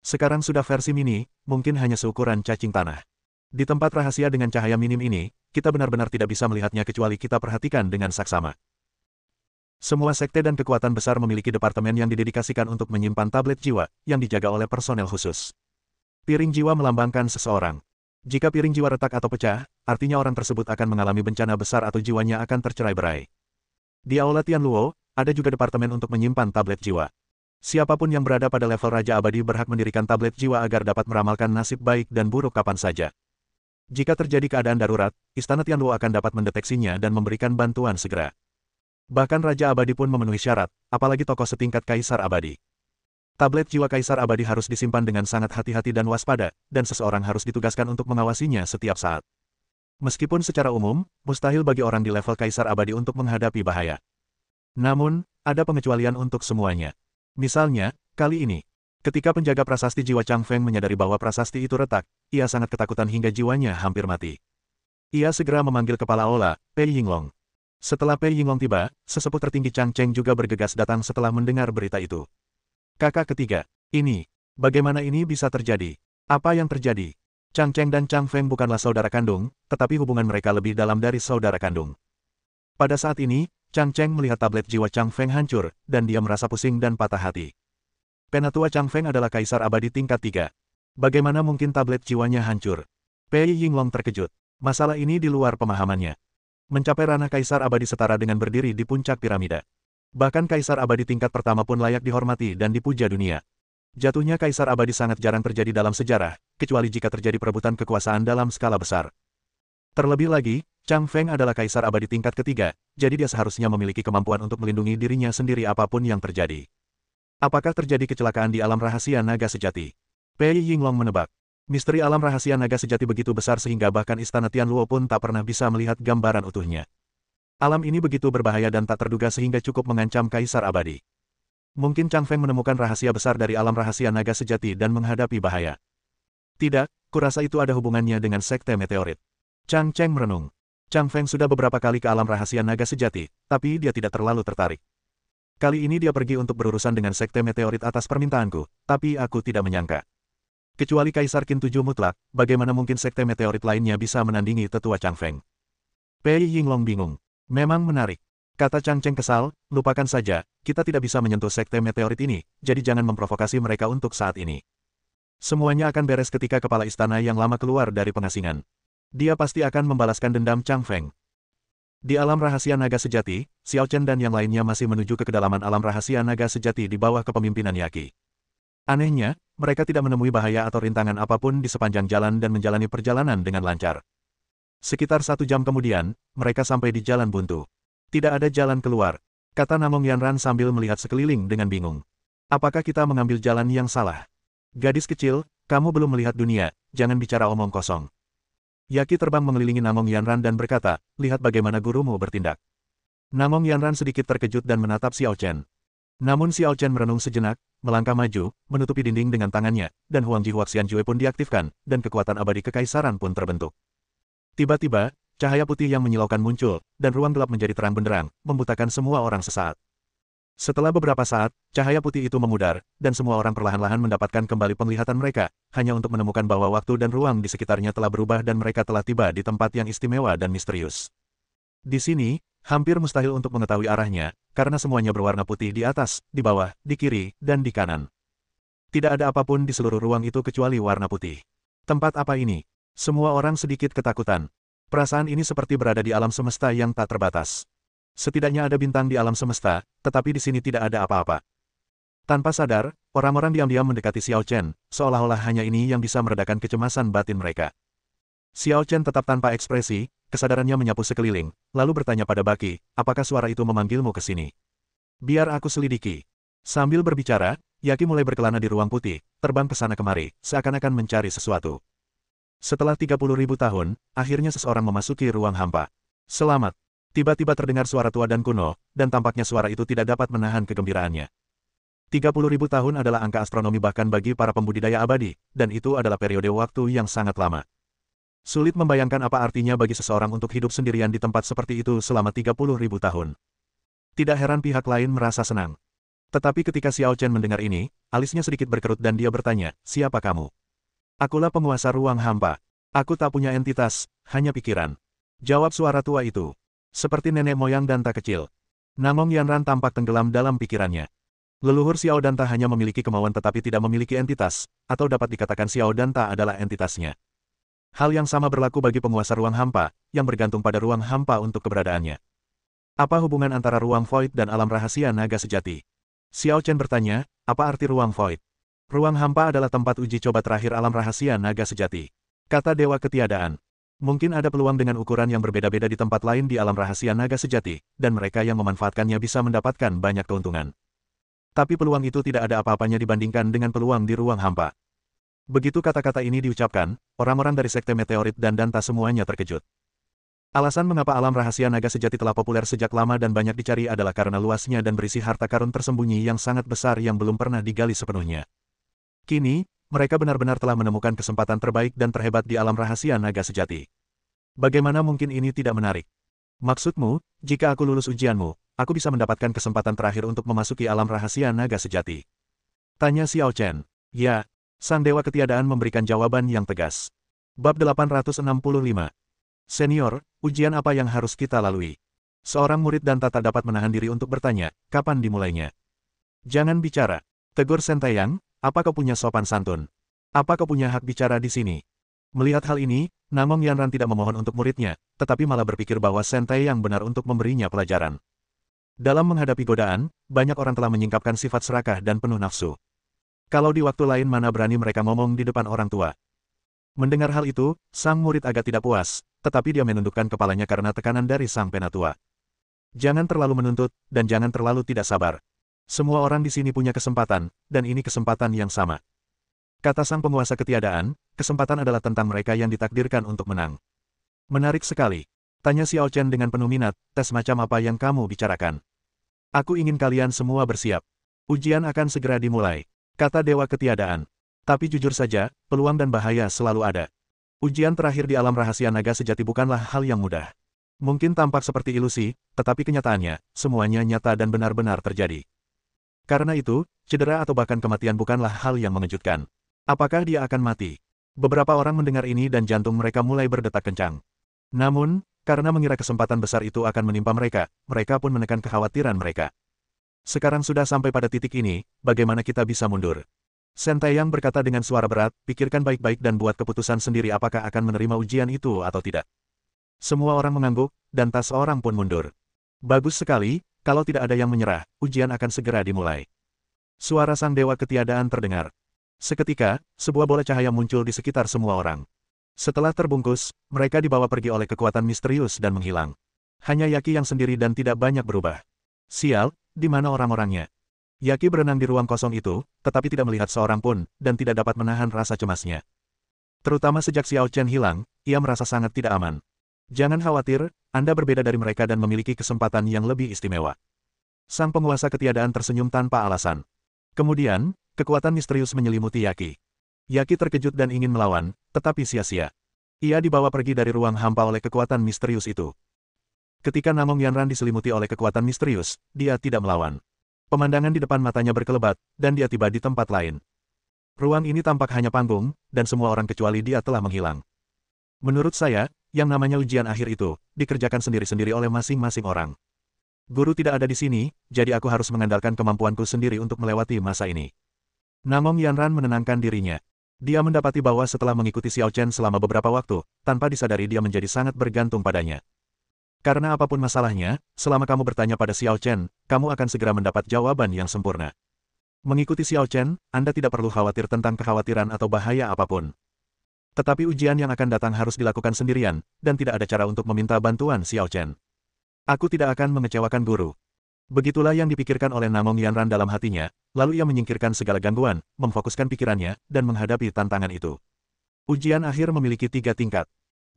Sekarang sudah versi mini, mungkin hanya seukuran cacing tanah. Di tempat rahasia dengan cahaya minim ini, kita benar-benar tidak bisa melihatnya kecuali kita perhatikan dengan saksama. Semua sekte dan kekuatan besar memiliki departemen yang didedikasikan untuk menyimpan tablet jiwa, yang dijaga oleh personel khusus. Piring jiwa melambangkan seseorang. Jika piring jiwa retak atau pecah, artinya orang tersebut akan mengalami bencana besar atau jiwanya akan tercerai-berai. Di Aula Tianluo, ada juga departemen untuk menyimpan tablet jiwa. Siapapun yang berada pada level Raja Abadi berhak mendirikan tablet jiwa agar dapat meramalkan nasib baik dan buruk kapan saja. Jika terjadi keadaan darurat, Istana Tianluo akan dapat mendeteksinya dan memberikan bantuan segera. Bahkan Raja Abadi pun memenuhi syarat, apalagi tokoh setingkat Kaisar Abadi. Tablet jiwa Kaisar Abadi harus disimpan dengan sangat hati-hati dan waspada, dan seseorang harus ditugaskan untuk mengawasinya setiap saat. Meskipun secara umum, mustahil bagi orang di level Kaisar Abadi untuk menghadapi bahaya. Namun, ada pengecualian untuk semuanya. Misalnya, kali ini, ketika penjaga prasasti jiwa Chang Feng menyadari bahwa prasasti itu retak, ia sangat ketakutan hingga jiwanya hampir mati. Ia segera memanggil kepala Aula, Pei Yinglong. Setelah Pei Yinglong tiba, sesepuh tertinggi Chang Cheng juga bergegas datang setelah mendengar berita itu. Kakak ketiga, bagaimana ini bisa terjadi? Apa yang terjadi? Chang Cheng dan Chang Feng bukanlah saudara kandung, tetapi hubungan mereka lebih dalam dari saudara kandung. Pada saat ini, Chang Cheng melihat tablet jiwa Chang Feng hancur, dan dia merasa pusing dan patah hati. Penatua Chang Feng adalah Kaisar Abadi tingkat 3. Bagaimana mungkin tablet jiwanya hancur? Pei Yinglong terkejut. Masalah ini di luar pemahamannya. Mencapai ranah Kaisar Abadi setara dengan berdiri di puncak piramida. Bahkan Kaisar Abadi tingkat pertama pun layak dihormati dan dipuja dunia. Jatuhnya Kaisar Abadi sangat jarang terjadi dalam sejarah, kecuali jika terjadi perebutan kekuasaan dalam skala besar. Terlebih lagi, Chang Feng adalah kaisar abadi tingkat ketiga, jadi dia seharusnya memiliki kemampuan untuk melindungi dirinya sendiri apapun yang terjadi. Apakah terjadi kecelakaan di alam rahasia naga sejati? Pei Yinglong menebak. Misteri alam rahasia naga sejati begitu besar sehingga bahkan istana Tianluo pun tak pernah bisa melihat gambaran utuhnya. Alam ini begitu berbahaya dan tak terduga sehingga cukup mengancam kaisar abadi. Mungkin Chang Feng menemukan rahasia besar dari alam rahasia naga sejati dan menghadapi bahaya. Tidak, kurasa itu ada hubungannya dengan sekte meteorit. Chang Cheng merenung. Chang Feng sudah beberapa kali ke alam rahasia naga sejati, tapi dia tidak terlalu tertarik. Kali ini dia pergi untuk berurusan dengan sekte meteorit atas permintaanku, tapi aku tidak menyangka. Kecuali Kaisar Qin 7 mutlak, bagaimana mungkin sekte meteorit lainnya bisa menandingi tetua Chang Feng? Pei Yinglong bingung. Memang menarik. Kata Chang Cheng kesal, lupakan saja, kita tidak bisa menyentuh sekte meteorit ini, jadi jangan memprovokasi mereka untuk saat ini. Semuanya akan beres ketika kepala istana yang lama keluar dari pengasingan. Dia pasti akan membalaskan dendam Chang Feng. Di alam rahasia naga sejati, Xiao Chen dan yang lainnya masih menuju ke kedalaman alam rahasia naga sejati di bawah kepemimpinan Yaqi. Anehnya, mereka tidak menemui bahaya atau rintangan apapun di sepanjang jalan dan menjalani perjalanan dengan lancar. Sekitar 1 jam kemudian, mereka sampai di jalan buntu. Tidak ada jalan keluar, kata Namong Yanran sambil melihat sekeliling dengan bingung. Apakah kita mengambil jalan yang salah? Gadis kecil, kamu belum melihat dunia, jangan bicara omong kosong. Yaqi terbang mengelilingi Namong Yanran dan berkata, lihat bagaimana gurumu bertindak. Namong Yanran sedikit terkejut dan menatap Xiao Chen. Namun Xiao Chen merenung sejenak, melangkah maju, menutupi dinding dengan tangannya, dan Huang Ji Huaxian Jue pun diaktifkan, dan kekuatan abadi kekaisaran pun terbentuk. Tiba-tiba, cahaya putih yang menyilaukan muncul, dan ruang gelap menjadi terang benderang, membutakan semua orang sesaat. Setelah beberapa saat, cahaya putih itu memudar, dan semua orang perlahan-lahan mendapatkan kembali penglihatan mereka, hanya untuk menemukan bahwa waktu dan ruang di sekitarnya telah berubah dan mereka telah tiba di tempat yang istimewa dan misterius. Di sini, hampir mustahil untuk mengetahui arahnya, karena semuanya berwarna putih di atas, di bawah, di kiri, dan di kanan. Tidak ada apapun di seluruh ruang itu kecuali warna putih. Tempat apa ini? Semua orang sedikit ketakutan. Perasaan ini seperti berada di alam semesta yang tak terbatas. Setidaknya ada bintang di alam semesta, tetapi di sini tidak ada apa-apa. Tanpa sadar, orang-orang diam-diam mendekati Xiao Chen, seolah-olah hanya ini yang bisa meredakan kecemasan batin mereka. Xiao Chen tetap tanpa ekspresi, kesadarannya menyapu sekeliling, lalu bertanya pada Baki, apakah suara itu memanggilmu ke sini? Biar aku selidiki. Sambil berbicara, Yaqi mulai berkelana di ruang putih, terbang ke sana kemari, seakan-akan mencari sesuatu. Setelah 30.000 tahun, akhirnya seseorang memasuki ruang hampa. Selamat. Tiba-tiba terdengar suara tua dan kuno, dan tampaknya suara itu tidak dapat menahan kegembiraannya. 30.000 tahun adalah angka astronomi bahkan bagi para pembudidaya abadi, dan itu adalah periode waktu yang sangat lama. Sulit membayangkan apa artinya bagi seseorang untuk hidup sendirian di tempat seperti itu selama 30.000 tahun. Tidak heran pihak lain merasa senang. Tetapi ketika Xiao Chen mendengar ini, alisnya sedikit berkerut dan dia bertanya, siapa kamu? Akulah penguasa ruang hampa. Aku tak punya entitas, hanya pikiran. Jawab suara tua itu. Seperti nenek moyang Danta kecil. Namong Yanran tampak tenggelam dalam pikirannya. Leluhur Xiao Danta hanya memiliki kemauan tetapi tidak memiliki entitas, atau dapat dikatakan Xiao Danta adalah entitasnya. Hal yang sama berlaku bagi penguasa ruang hampa, yang bergantung pada ruang hampa untuk keberadaannya. Apa hubungan antara ruang void dan alam rahasia naga sejati? Xiao Chen bertanya, apa arti ruang void? Ruang hampa adalah tempat uji coba terakhir alam rahasia naga sejati. Kata Dewa Ketiadaan. Mungkin ada peluang dengan ukuran yang berbeda-beda di tempat lain di alam rahasia naga sejati, dan mereka yang memanfaatkannya bisa mendapatkan banyak keuntungan. Tapi peluang itu tidak ada apa-apanya dibandingkan dengan peluang di ruang hampa. Begitu kata-kata ini diucapkan, orang-orang dari sekte meteorit dan Danta semuanya terkejut. Alasan mengapa alam rahasia naga sejati telah populer sejak lama dan banyak dicari adalah karena luasnya dan berisi harta karun tersembunyi yang sangat besar yang belum pernah digali sepenuhnya. Kini, mereka benar-benar telah menemukan kesempatan terbaik dan terhebat di alam rahasia naga sejati. Bagaimana mungkin ini tidak menarik? Maksudmu, jika aku lulus ujianmu, aku bisa mendapatkan kesempatan terakhir untuk memasuki alam rahasia naga sejati? Tanya Xiao Chen. Ya. Sang Dewa Ketiadaan memberikan jawaban yang tegas. Bab 865. Senior, ujian apa yang harus kita lalui? Seorang murid Danta tak dapat menahan diri untuk bertanya, kapan dimulainya? Jangan bicara. Tegur Sentayang, apa kau punya sopan santun? Apa kau punya hak bicara di sini? Melihat hal ini, Namong Yanran tidak memohon untuk muridnya, tetapi malah berpikir bahwa Sentayang benar untuk memberinya pelajaran. Dalam menghadapi godaan, banyak orang telah menyingkapkan sifat serakah dan penuh nafsu. Kalau di waktu lain mana berani mereka ngomong di depan orang tua. Mendengar hal itu, sang murid agak tidak puas, tetapi dia menundukkan kepalanya karena tekanan dari sang penatua. Jangan terlalu menuntut, dan jangan terlalu tidak sabar. Semua orang di sini punya kesempatan, dan ini kesempatan yang sama. Kata sang penguasa ketiadaan, kesempatan adalah tentang mereka yang ditakdirkan untuk menang. Menarik sekali. Tanya Xiao Chen dengan penuh minat, tes macam apa yang kamu bicarakan? Aku ingin kalian semua bersiap. Ujian akan segera dimulai. Kata Dewa Ketiadaan. Tapi jujur saja, peluang dan bahaya selalu ada. Ujian terakhir di alam rahasia naga sejati bukanlah hal yang mudah. Mungkin tampak seperti ilusi, tetapi kenyataannya, semuanya nyata dan benar-benar terjadi. Karena itu, cedera atau bahkan kematian bukanlah hal yang mengejutkan. Apakah dia akan mati? Beberapa orang mendengar ini dan jantung mereka mulai berdetak kencang. Namun, karena mengira kesempatan besar itu akan menimpa mereka pun menekan kekhawatiran mereka. Sekarang sudah sampai pada titik ini, bagaimana kita bisa mundur? Shen Taeyang berkata dengan suara berat, pikirkan baik-baik dan buat keputusan sendiri apakah akan menerima ujian itu atau tidak. Semua orang mengangguk, dan tak seorang pun mundur. Bagus sekali, kalau tidak ada yang menyerah, ujian akan segera dimulai. Suara sang dewa ketiadaan terdengar. Seketika, sebuah bola cahaya muncul di sekitar semua orang. Setelah terbungkus, mereka dibawa pergi oleh kekuatan misterius dan menghilang. Hanya Yaki yang sendiri dan tidak banyak berubah. Sial, di mana orang-orangnya? Yaki berenang di ruang kosong itu, tetapi tidak melihat seorang pun, dan tidak dapat menahan rasa cemasnya. Terutama sejak Xiao Chen hilang, ia merasa sangat tidak aman. Jangan khawatir, Anda berbeda dari mereka dan memiliki kesempatan yang lebih istimewa. Sang penguasa ketiadaan tersenyum tanpa alasan. Kemudian, kekuatan misterius menyelimuti Yaki. Yaki terkejut dan ingin melawan, tetapi sia-sia. Ia dibawa pergi dari ruang hampa oleh kekuatan misterius itu. Ketika Namong Yanran diselimuti oleh kekuatan misterius, dia tidak melawan. Pemandangan di depan matanya berkelebat, dan dia tiba di tempat lain. Ruang ini tampak hanya panggung, dan semua orang kecuali dia telah menghilang. Menurut saya, yang namanya ujian akhir itu, dikerjakan sendiri-sendiri oleh masing-masing orang. Guru tidak ada di sini, jadi aku harus mengandalkan kemampuanku sendiri untuk melewati masa ini. Namong Yanran menenangkan dirinya. Dia mendapati bahwa setelah mengikuti Xiao Chen selama beberapa waktu, tanpa disadari dia menjadi sangat bergantung padanya. Karena apapun masalahnya, selama kamu bertanya pada Xiao Chen, kamu akan segera mendapat jawaban yang sempurna. Mengikuti Xiao Chen, Anda tidak perlu khawatir tentang kekhawatiran atau bahaya apapun. Tetapi ujian yang akan datang harus dilakukan sendirian, dan tidak ada cara untuk meminta bantuan Xiao Chen. Aku tidak akan mengecewakan guru. Begitulah yang dipikirkan oleh Namong Yanran dalam hatinya, lalu ia menyingkirkan segala gangguan, memfokuskan pikirannya, dan menghadapi tantangan itu. Ujian akhir memiliki 3 tingkat.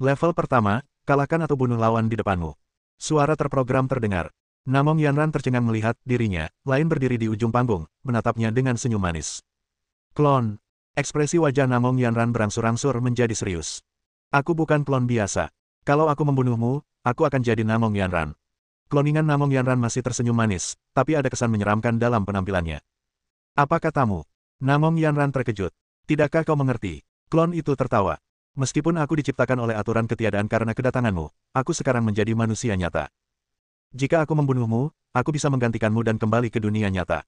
Level pertama, kalahkan atau bunuh lawan di depanmu. Suara terprogram terdengar. Namong Yanran tercengang melihat dirinya, lain berdiri di ujung panggung, menatapnya dengan senyum manis. Klon. Ekspresi wajah Namong Yanran berangsur-angsur menjadi serius. Aku bukan klon biasa. Kalau aku membunuhmu, aku akan jadi Namong Yanran. Kloningan Namong Yanran masih tersenyum manis, tapi ada kesan menyeramkan dalam penampilannya. Apa katamu? Namong Yanran terkejut. Tidakkah kau mengerti? Klon itu tertawa. Meskipun aku diciptakan oleh aturan ketiadaan karena kedatanganmu, aku sekarang menjadi manusia nyata. Jika aku membunuhmu, aku bisa menggantikanmu dan kembali ke dunia nyata.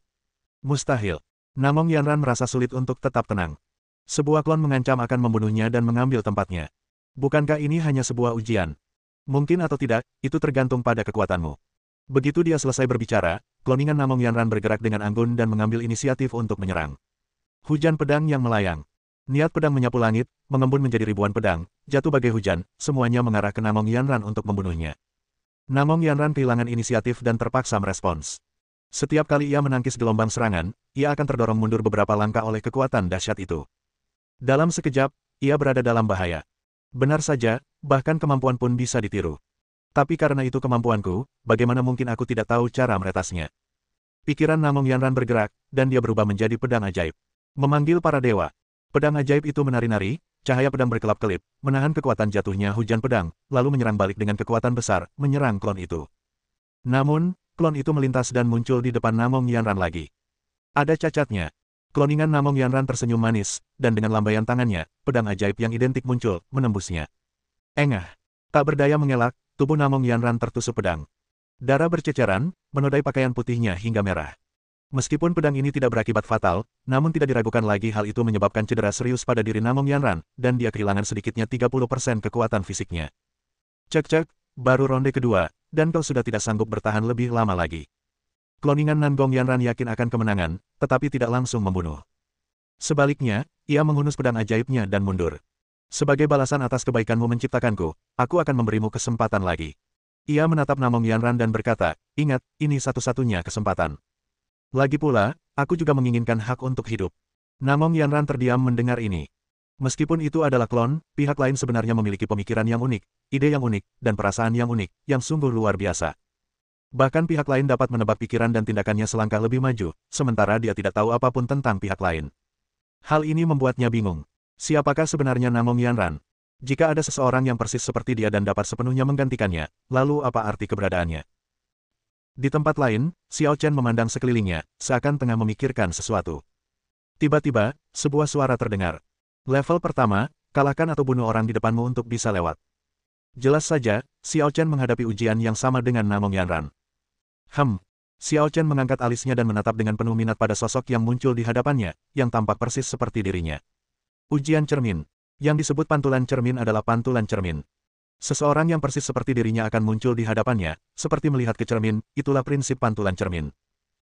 Mustahil. Namong Yanran merasa sulit untuk tetap tenang. Sebuah klon mengancam akan membunuhnya dan mengambil tempatnya. Bukankah ini hanya sebuah ujian? Mungkin atau tidak, itu tergantung pada kekuatanmu. Begitu dia selesai berbicara, kloningan Namong Yanran bergerak dengan anggun dan mengambil inisiatif untuk menyerang. Hujan pedang yang melayang. Niat pedang menyapu langit, mengembun menjadi ribuan pedang, jatuh bagai hujan, semuanya mengarah ke Namong Yanran untuk membunuhnya. Namong Yanran kehilangan inisiatif dan terpaksa merespons. Setiap kali ia menangkis gelombang serangan, ia akan terdorong mundur beberapa langkah oleh kekuatan dahsyat itu. Dalam sekejap, ia berada dalam bahaya. Benar saja, bahkan kemampuan pun bisa ditiru. Tapi karena itu kemampuanku, bagaimana mungkin aku tidak tahu cara meretasnya? Pikiran Namong Yanran bergerak, dan dia berubah menjadi pedang ajaib. Memanggil para dewa. Pedang ajaib itu menari-nari, cahaya pedang berkelap-kelip, menahan kekuatan jatuhnya hujan pedang, lalu menyerang balik dengan kekuatan besar, menyerang klon itu. Namun, klon itu melintas dan muncul di depan Namong Yanran lagi. Ada cacatnya. Kloningan Namong Yanran tersenyum manis, dan dengan lambaian tangannya, pedang ajaib yang identik muncul, menembusnya. Engah. Tak berdaya mengelak, tubuh Namong Yanran tertusuk pedang. Darah berceceran, menodai pakaian putihnya hingga merah. Meskipun pedang ini tidak berakibat fatal, namun tidak diragukan lagi hal itu menyebabkan cedera serius pada diri Namong Yanran, dan dia kehilangan sedikitnya 30% kekuatan fisiknya. Cek-cek, baru ronde kedua, dan kau sudah tidak sanggup bertahan lebih lama lagi. Kloningan Nangong Yanran yakin akan kemenangan, tetapi tidak langsung membunuh. Sebaliknya, ia menghunus pedang ajaibnya dan mundur. Sebagai balasan atas kebaikanmu menciptakanku, aku akan memberimu kesempatan lagi. Ia menatap Namong Yanran dan berkata, ingat, ini satu-satunya kesempatan. Lagi pula, aku juga menginginkan hak untuk hidup. Namong Yanran terdiam mendengar ini. Meskipun itu adalah klon, pihak lain sebenarnya memiliki pemikiran yang unik, ide yang unik, dan perasaan yang unik, yang sungguh luar biasa. Bahkan pihak lain dapat menebak pikiran dan tindakannya selangkah lebih maju, sementara dia tidak tahu apapun tentang pihak lain. Hal ini membuatnya bingung. Siapakah sebenarnya Namong Yanran? Jika ada seseorang yang persis seperti dia dan dapat sepenuhnya menggantikannya, lalu apa arti keberadaannya? Di tempat lain, Xiao Chen memandang sekelilingnya, seakan tengah memikirkan sesuatu. Tiba-tiba, sebuah suara terdengar. Level pertama, kalahkan atau bunuh orang di depanmu untuk bisa lewat. Jelas saja, Xiao Chen menghadapi ujian yang sama dengan Namong Yanran. Xiao Chen mengangkat alisnya dan menatap dengan penuh minat pada sosok yang muncul di hadapannya, yang tampak persis seperti dirinya. Ujian cermin. Yang disebut pantulan cermin adalah pantulan cermin. Seseorang yang persis seperti dirinya akan muncul di hadapannya, seperti melihat ke cermin, itulah prinsip pantulan cermin.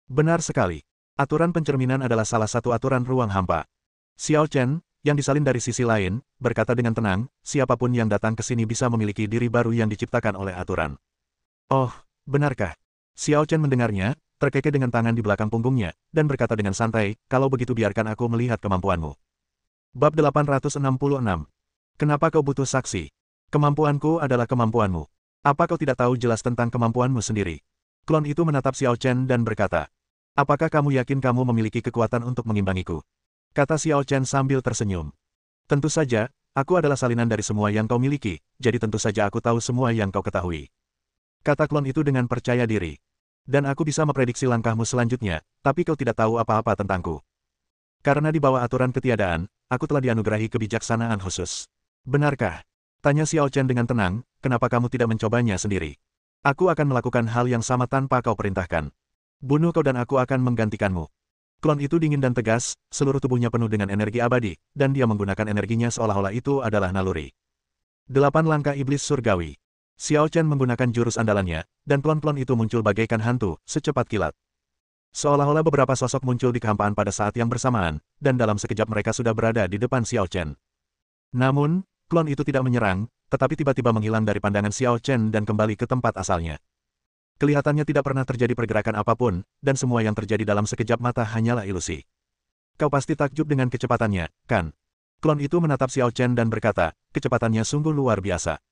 Benar sekali. Aturan pencerminan adalah salah satu aturan ruang hampa. Xiao Chen, yang disalin dari sisi lain, berkata dengan tenang, siapapun yang datang ke sini bisa memiliki diri baru yang diciptakan oleh aturan. Oh, benarkah? Xiao Chen mendengarnya, terkekeh dengan tangan di belakang punggungnya, dan berkata dengan santai, kalau begitu biarkan aku melihat kemampuanmu. Bab 866. Kenapa kau butuh saksi? Kemampuanku adalah kemampuanmu. Apa kau tidak tahu jelas tentang kemampuanmu sendiri? Klon itu menatap Xiao Chen dan berkata, apakah kamu yakin kamu memiliki kekuatan untuk mengimbangiku? Kata Xiao Chen sambil tersenyum. Tentu saja, aku adalah salinan dari semua yang kau miliki, jadi tentu saja aku tahu semua yang kau ketahui. Kata klon itu dengan percaya diri. Dan aku bisa memprediksi langkahmu selanjutnya, tapi kau tidak tahu apa-apa tentangku. Karena di bawah aturan ketiadaan, aku telah dianugerahi kebijaksanaan khusus. Benarkah? Tanya Xiao Chen dengan tenang, kenapa kamu tidak mencobanya sendiri? Aku akan melakukan hal yang sama tanpa kau perintahkan. Bunuh kau dan aku akan menggantikanmu. Klon itu dingin dan tegas, seluruh tubuhnya penuh dengan energi abadi, dan dia menggunakan energinya seolah-olah itu adalah naluri. 8 langkah iblis surgawi. Xiao Chen menggunakan jurus andalannya, dan klon-klon itu muncul bagaikan hantu, secepat kilat. Seolah-olah beberapa sosok muncul di kehampaan pada saat yang bersamaan, dan dalam sekejap mereka sudah berada di depan Xiao Chen. Namun, klon itu tidak menyerang, tetapi tiba-tiba menghilang dari pandangan Xiao Chen dan kembali ke tempat asalnya. Kelihatannya tidak pernah terjadi pergerakan apapun, dan semua yang terjadi dalam sekejap mata hanyalah ilusi. Kau pasti takjub dengan kecepatannya, kan? Klon itu menatap Xiao Chen dan berkata, kecepatannya sungguh luar biasa.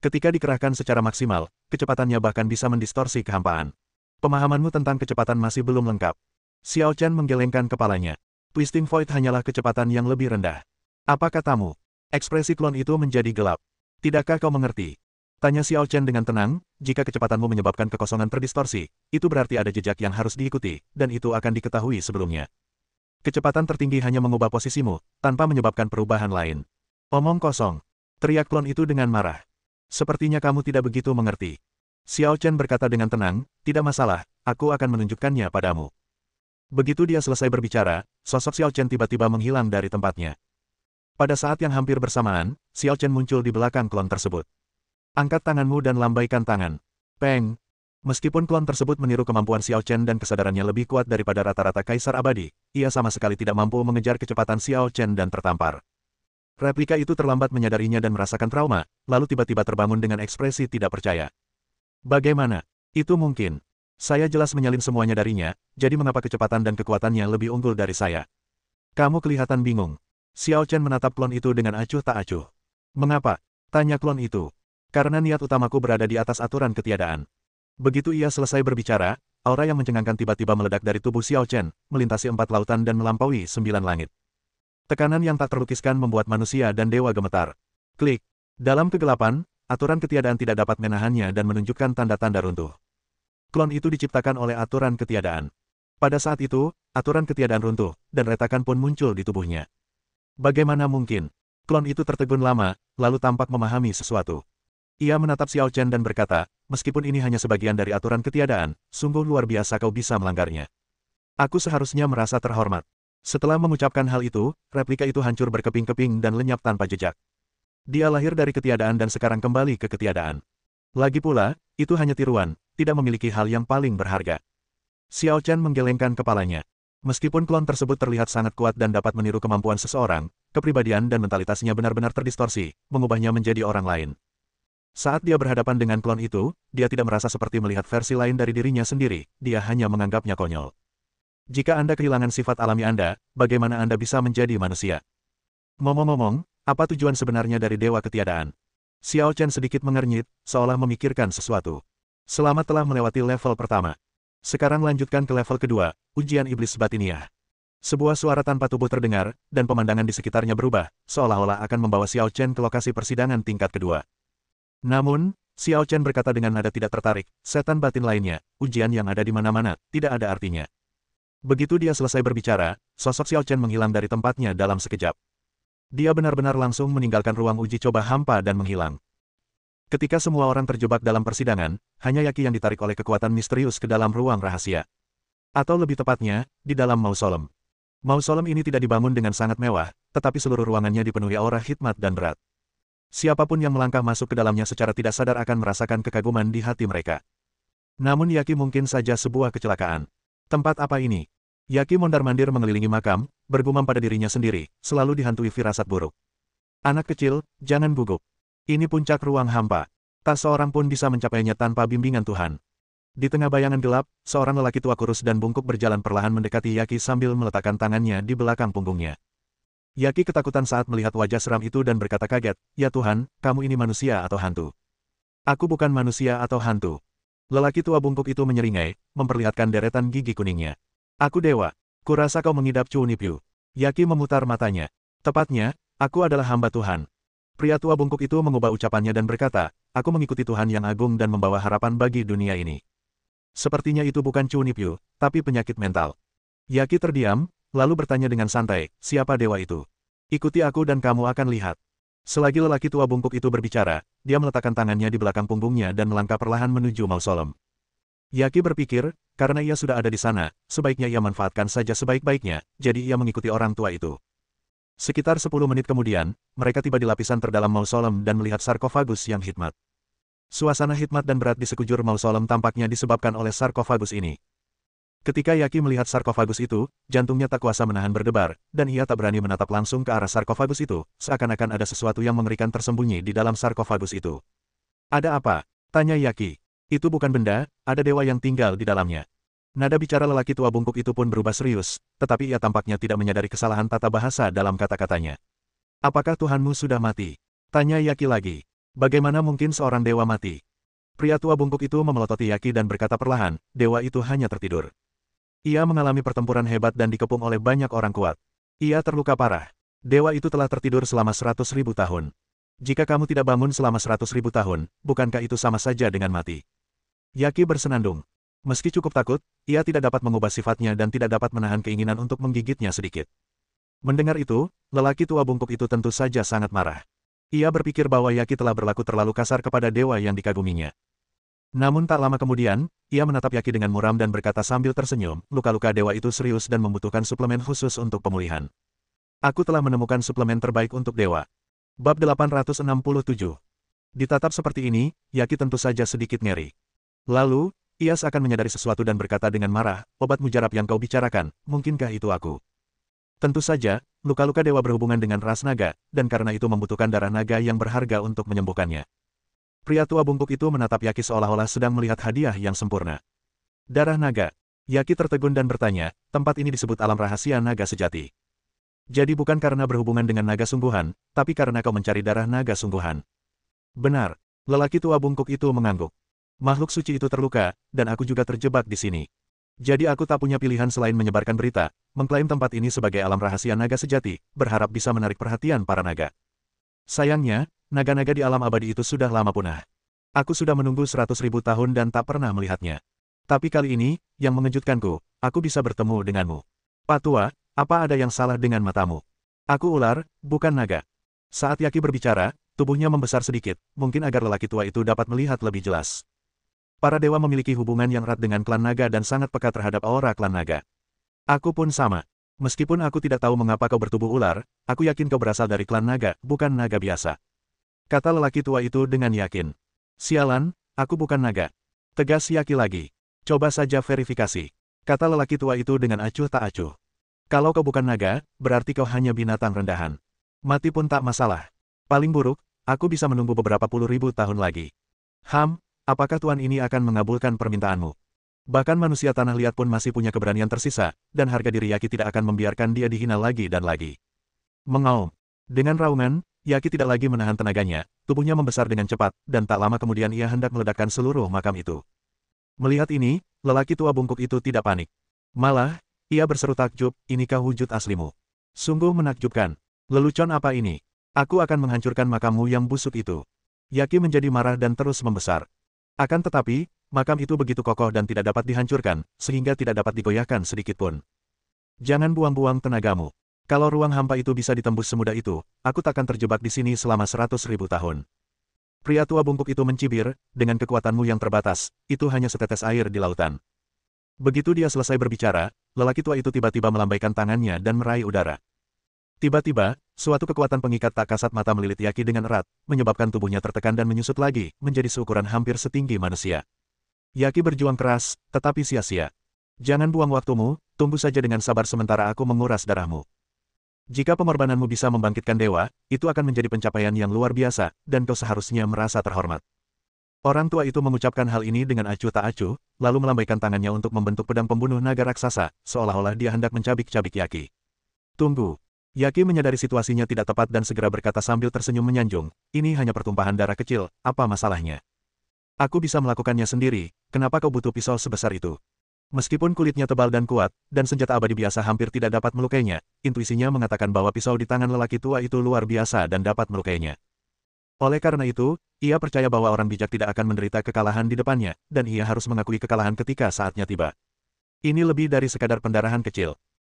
Ketika dikerahkan secara maksimal, kecepatannya bahkan bisa mendistorsi kehampaan. Pemahamanmu tentang kecepatan masih belum lengkap. Xiao Chen menggelengkan kepalanya. Twisting Void hanyalah kecepatan yang lebih rendah. Apa katamu? Ekspresi klon itu menjadi gelap. Tidakkah kau mengerti? Tanya Xiao Chen dengan tenang, jika kecepatanmu menyebabkan kekosongan terdistorsi, itu berarti ada jejak yang harus diikuti, dan itu akan diketahui sebelumnya. Kecepatan tertinggi hanya mengubah posisimu, tanpa menyebabkan perubahan lain. Omong kosong. Teriak klon itu dengan marah. Sepertinya kamu tidak begitu mengerti. Xiao Chen berkata dengan tenang, tidak masalah, aku akan menunjukkannya padamu. Begitu dia selesai berbicara, sosok Xiao Chen tiba-tiba menghilang dari tempatnya. Pada saat yang hampir bersamaan, Xiao Chen muncul di belakang klon tersebut. Angkat tanganmu dan lambaikan tangan. Peng. Meskipun klon tersebut meniru kemampuan Xiao Chen dan kesadarannya lebih kuat daripada rata-rata kaisar abadi, ia sama sekali tidak mampu mengejar kecepatan Xiao Chen dan tertampar. Replika itu terlambat menyadarinya dan merasakan trauma, lalu tiba-tiba terbangun dengan ekspresi tidak percaya. Bagaimana? Itu mungkin. Saya jelas menyalin semuanya darinya, jadi mengapa kecepatan dan kekuatannya lebih unggul dari saya? Kamu kelihatan bingung. Xiao Chen menatap klon itu dengan acuh tak acuh. Mengapa? Tanya klon itu. Karena niat utamaku berada di atas aturan ketiadaan. Begitu ia selesai berbicara, aura yang mencengangkan tiba-tiba meledak dari tubuh Xiao Chen, melintasi 4 lautan dan melampaui 9 langit. Tekanan yang tak terlukiskan membuat manusia dan dewa gemetar. Klik. Dalam kegelapan, aturan ketiadaan tidak dapat menahannya dan menunjukkan tanda-tanda runtuh. Klon itu diciptakan oleh aturan ketiadaan. Pada saat itu, aturan ketiadaan runtuh, dan retakan pun muncul di tubuhnya. Bagaimana mungkin? Klon itu tertegun lama, lalu tampak memahami sesuatu. Ia menatap Xiao Chen dan berkata, meskipun ini hanya sebagian dari aturan ketiadaan, sungguh luar biasa kau bisa melanggarnya. Aku seharusnya merasa terhormat. Setelah mengucapkan hal itu, replika itu hancur berkeping-keping dan lenyap tanpa jejak. Dia lahir dari ketiadaan dan sekarang kembali ke ketiadaan. Lagi pula, itu hanya tiruan, tidak memiliki hal yang paling berharga. Xiao Chen menggelengkan kepalanya. Meskipun klon tersebut terlihat sangat kuat dan dapat meniru kemampuan seseorang, kepribadian dan mentalitasnya benar-benar terdistorsi, mengubahnya menjadi orang lain. Saat dia berhadapan dengan klon itu, dia tidak merasa seperti melihat versi lain dari dirinya sendiri, dia hanya menganggapnya konyol. Jika Anda kehilangan sifat alami Anda, bagaimana Anda bisa menjadi manusia? Ngomong-ngomong, apa tujuan sebenarnya dari Dewa Ketiadaan? Xiao Chen sedikit mengernyit, seolah memikirkan sesuatu. Selamat telah melewati level pertama. Sekarang lanjutkan ke level kedua, ujian iblis batiniah. Sebuah suara tanpa tubuh terdengar, dan pemandangan di sekitarnya berubah, seolah-olah akan membawa Xiao Chen ke lokasi persidangan tingkat kedua. Namun, Xiao Chen berkata dengan nada tidak tertarik, setan batin lainnya, ujian yang ada di mana-mana, tidak ada artinya. Begitu dia selesai berbicara, sosok Xiao Chen menghilang dari tempatnya dalam sekejap. Dia benar-benar langsung meninggalkan ruang uji coba hampa dan menghilang. Ketika semua orang terjebak dalam persidangan, hanya Yaki yang ditarik oleh kekuatan misterius ke dalam ruang rahasia. Atau lebih tepatnya, di dalam mausolem. Mausolem ini tidak dibangun dengan sangat mewah, tetapi seluruh ruangannya dipenuhi aura hikmat dan berat. Siapapun yang melangkah masuk ke dalamnya secara tidak sadar akan merasakan kekaguman di hati mereka. Namun Yaki mungkin saja sebuah kecelakaan. Tempat apa ini? Yaki mondar-mandir mengelilingi makam, bergumam pada dirinya sendiri, selalu dihantui firasat buruk. Anak kecil, jangan gugup. Ini puncak ruang hampa. Tak seorang pun bisa mencapainya tanpa bimbingan Tuhan. Di tengah bayangan gelap, seorang lelaki tua kurus dan bungkuk berjalan perlahan mendekati Yaki sambil meletakkan tangannya di belakang punggungnya. Yaki ketakutan saat melihat wajah seram itu dan berkata kaget, "Ya Tuhan, kamu ini manusia atau hantu?" "Aku bukan manusia atau hantu." Lelaki tua bungkuk itu menyeringai, memperlihatkan deretan gigi kuningnya. "Aku dewa. Kurasa kau mengidap Chu Nipyu." Yaki memutar matanya. "Tepatnya, aku adalah hamba Tuhan." Pria tua bungkuk itu mengubah ucapannya dan berkata, "Aku mengikuti Tuhan yang agung dan membawa harapan bagi dunia ini." Sepertinya itu bukan Chu Nipyu, tapi penyakit mental. Yaki terdiam, lalu bertanya dengan santai, "Siapa dewa itu? Ikuti aku dan kamu akan lihat." Selagi lelaki tua bungkuk itu berbicara, dia meletakkan tangannya di belakang punggungnya dan melangkah perlahan menuju mausolem. Yaki berpikir, karena ia sudah ada di sana, sebaiknya ia manfaatkan saja sebaik-baiknya, jadi ia mengikuti orang tua itu. Sekitar 10 menit kemudian, mereka tiba di lapisan terdalam mausolem dan melihat sarkofagus yang hikmat. Suasana hikmat dan berat di sekujur mausolem tampaknya disebabkan oleh sarkofagus ini. Ketika Yaki melihat sarkofagus itu, jantungnya tak kuasa menahan berdebar, dan ia tak berani menatap langsung ke arah sarkofagus itu, seakan-akan ada sesuatu yang mengerikan tersembunyi di dalam sarkofagus itu. "Ada apa?" tanya Yaki. "Itu bukan benda, ada dewa yang tinggal di dalamnya." Nada bicara lelaki tua bungkuk itu pun berubah serius, tetapi ia tampaknya tidak menyadari kesalahan tata bahasa dalam kata-katanya. "Apakah Tuhanmu sudah mati?" tanya Yaki lagi. "Bagaimana mungkin seorang dewa mati?" Pria tua bungkuk itu memelototi Yaki dan berkata perlahan, "Dewa itu hanya tertidur. Ia mengalami pertempuran hebat dan dikepung oleh banyak orang kuat. Ia terluka parah. Dewa itu telah tertidur selama 100.000 tahun. Jika kamu tidak bangun selama 100.000 tahun, bukankah itu sama saja dengan mati?" Yaki bersenandung. Meski cukup takut, ia tidak dapat mengubah sifatnya dan tidak dapat menahan keinginan untuk menggigitnya sedikit. Mendengar itu, lelaki tua bungkuk itu tentu saja sangat marah. Ia berpikir bahwa Yaki telah berlaku terlalu kasar kepada dewa yang dikaguminya. Namun tak lama kemudian, ia menatap Yaki dengan muram dan berkata sambil tersenyum, "Luka-luka dewa itu serius dan membutuhkan suplemen khusus untuk pemulihan. Aku telah menemukan suplemen terbaik untuk dewa." Bab 867. Ditatap seperti ini, Yaki tentu saja sedikit ngeri. Lalu, ia seakan menyadari sesuatu dan berkata dengan marah, "Obat mujarab yang kau bicarakan, mungkinkah itu aku?" Tentu saja, luka-luka dewa berhubungan dengan ras naga, dan karena itu membutuhkan darah naga yang berharga untuk menyembuhkannya. Pria tua bungkuk itu menatap Yaki seolah-olah sedang melihat hadiah yang sempurna. Darah naga. Yaki tertegun dan bertanya, "Tempat ini disebut alam rahasia naga sejati. Jadi bukan karena berhubungan dengan naga sungguhan, tapi karena kau mencari darah naga sungguhan." "Benar." Lelaki tua bungkuk itu mengangguk. "Makhluk suci itu terluka, dan aku juga terjebak di sini. Jadi aku tak punya pilihan selain menyebarkan berita, mengklaim tempat ini sebagai alam rahasia naga sejati, berharap bisa menarik perhatian para naga. Sayangnya, naga-naga di alam abadi itu sudah lama punah. Aku sudah menunggu 100.000 tahun dan tak pernah melihatnya. Tapi kali ini, yang mengejutkanku, aku bisa bertemu denganmu. Pak Tua, apa ada yang salah dengan matamu? Aku ular, bukan naga." Saat Yaki berbicara, tubuhnya membesar sedikit, mungkin agar lelaki tua itu dapat melihat lebih jelas. Para dewa memiliki hubungan yang erat dengan klan naga dan sangat peka terhadap aura klan naga. "Aku pun sama. Meskipun aku tidak tahu mengapa kau bertubuh ular, aku yakin kau berasal dari klan naga, bukan naga biasa," kata lelaki tua itu dengan yakin. "Sialan, aku bukan naga," tegas Yaki lagi. "Coba saja verifikasi." Kata lelaki tua itu dengan acuh tak acuh. Kalau kau bukan naga, berarti kau hanya binatang rendahan. Mati pun tak masalah. Paling buruk, aku bisa menunggu beberapa puluh ribu tahun lagi. Apakah Tuan ini akan mengabulkan permintaanmu? Bahkan manusia tanah liat pun masih punya keberanian tersisa, dan harga diri Yaki tidak akan membiarkan dia dihina lagi dan lagi. Mengaum. Dengan raungan, Yaki tidak lagi menahan tenaganya, tubuhnya membesar dengan cepat, dan tak lama kemudian ia hendak meledakkan seluruh makam itu. Melihat ini, lelaki tua bungkuk itu tidak panik. Malah, ia berseru takjub, inikah wujud aslimu? Sungguh menakjubkan. Lelucon apa ini? Aku akan menghancurkan makammu yang busuk itu. Yaki menjadi marah dan terus membesar. Akan tetapi, makam itu begitu kokoh dan tidak dapat dihancurkan, sehingga tidak dapat digoyahkan sedikitpun. Jangan buang-buang tenagamu. Kalau ruang hampa itu bisa ditembus semudah itu, aku takkan terjebak di sini selama 100.000 tahun. Pria tua bungkuk itu mencibir, dengan kekuatanmu yang terbatas, itu hanya setetes air di lautan. Begitu dia selesai berbicara, lelaki tua itu tiba-tiba melambaikan tangannya dan meraih udara. Tiba-tiba, suatu kekuatan pengikat tak kasat mata melilit Yaki dengan erat, menyebabkan tubuhnya tertekan dan menyusut lagi, menjadi seukuran hampir setinggi manusia. Yaki berjuang keras, tetapi sia-sia. Jangan buang waktumu, tunggu saja dengan sabar sementara aku menguras darahmu. Jika pengorbananmu bisa membangkitkan dewa, itu akan menjadi pencapaian yang luar biasa, dan kau seharusnya merasa terhormat. Orang tua itu mengucapkan hal ini dengan acuh tak acuh, lalu melambaikan tangannya untuk membentuk pedang pembunuh naga raksasa, seolah-olah dia hendak mencabik-cabik Yaki. Tunggu. Yaki menyadari situasinya tidak tepat dan segera berkata sambil tersenyum menyanjung, ini hanya pertumpahan darah kecil, apa masalahnya? Aku bisa melakukannya sendiri, kenapa kau butuh pisau sebesar itu? Meskipun kulitnya tebal dan kuat, dan senjata abadi biasa hampir tidak dapat melukainya, intuisinya mengatakan bahwa pisau di tangan lelaki tua itu luar biasa dan dapat melukainya. Oleh karena itu, ia percaya bahwa orang bijak tidak akan menderita kekalahan di depannya, dan ia harus mengakui kekalahan ketika saatnya tiba. Ini lebih dari sekadar pendarahan kecil.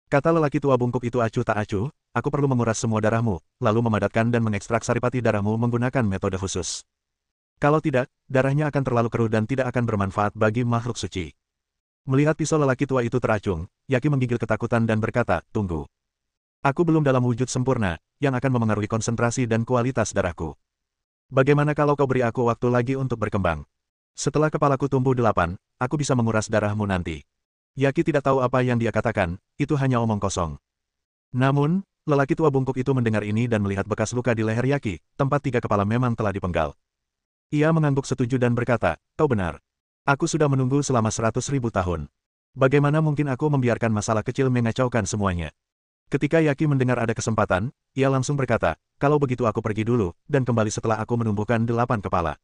Kata lelaki tua bungkuk itu acuh tak acuh, aku perlu menguras semua darahmu, lalu memadatkan dan mengekstrak saripati darahmu menggunakan metode khusus. Kalau tidak, darahnya akan terlalu keruh dan tidak akan bermanfaat bagi makhluk suci. Melihat pisau lelaki tua itu teracung, Yaki menggigil ketakutan dan berkata, tunggu. Aku belum dalam wujud sempurna, yang akan memengaruhi konsentrasi dan kualitas darahku. Bagaimana kalau kau beri aku waktu lagi untuk berkembang? Setelah kepalaku tumbuh 8, aku bisa menguras darahmu nanti. Yaki tidak tahu apa yang dia katakan, itu hanya omong kosong. Namun, lelaki tua bungkuk itu mendengar ini dan melihat bekas luka di leher Yaki, tempat 3 kepala memang telah dipenggal. Ia mengangguk setuju dan berkata, kau benar. Aku sudah menunggu selama 100.000 tahun. Bagaimana mungkin aku membiarkan masalah kecil mengacaukan semuanya? Ketika Yaki mendengar ada kesempatan, ia langsung berkata, kalau begitu aku pergi dulu, dan kembali setelah aku menumbuhkan 8 kepala.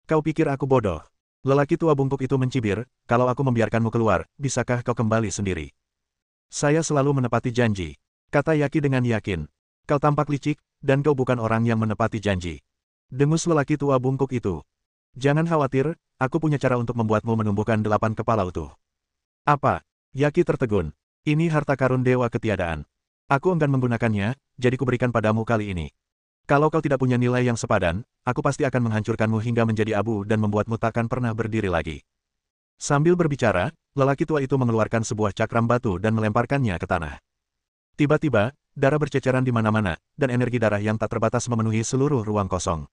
Kau pikir aku bodoh? Lelaki tua bungkuk itu mencibir, kalau aku membiarkanmu keluar, bisakah kau kembali sendiri? Saya selalu menepati janji. Kata Yaki dengan yakin. Kau tampak licik, dan kau bukan orang yang menepati janji. Dengus lelaki tua bungkuk itu. Jangan khawatir, aku punya cara untuk membuatmu menumbuhkan 8 kepala utuh. Apa? Yaki tertegun. Ini harta karun dewa ketiadaan. Aku enggan menggunakannya, jadi kuberikan padamu kali ini. Kalau kau tidak punya nilai yang sepadan, aku pasti akan menghancurkanmu hingga menjadi abu dan membuatmu takkan pernah berdiri lagi. Sambil berbicara, lelaki tua itu mengeluarkan sebuah cakram batu dan melemparkannya ke tanah. Tiba-tiba, darah berceceran di mana-mana, dan energi darah yang tak terbatas memenuhi seluruh ruang kosong.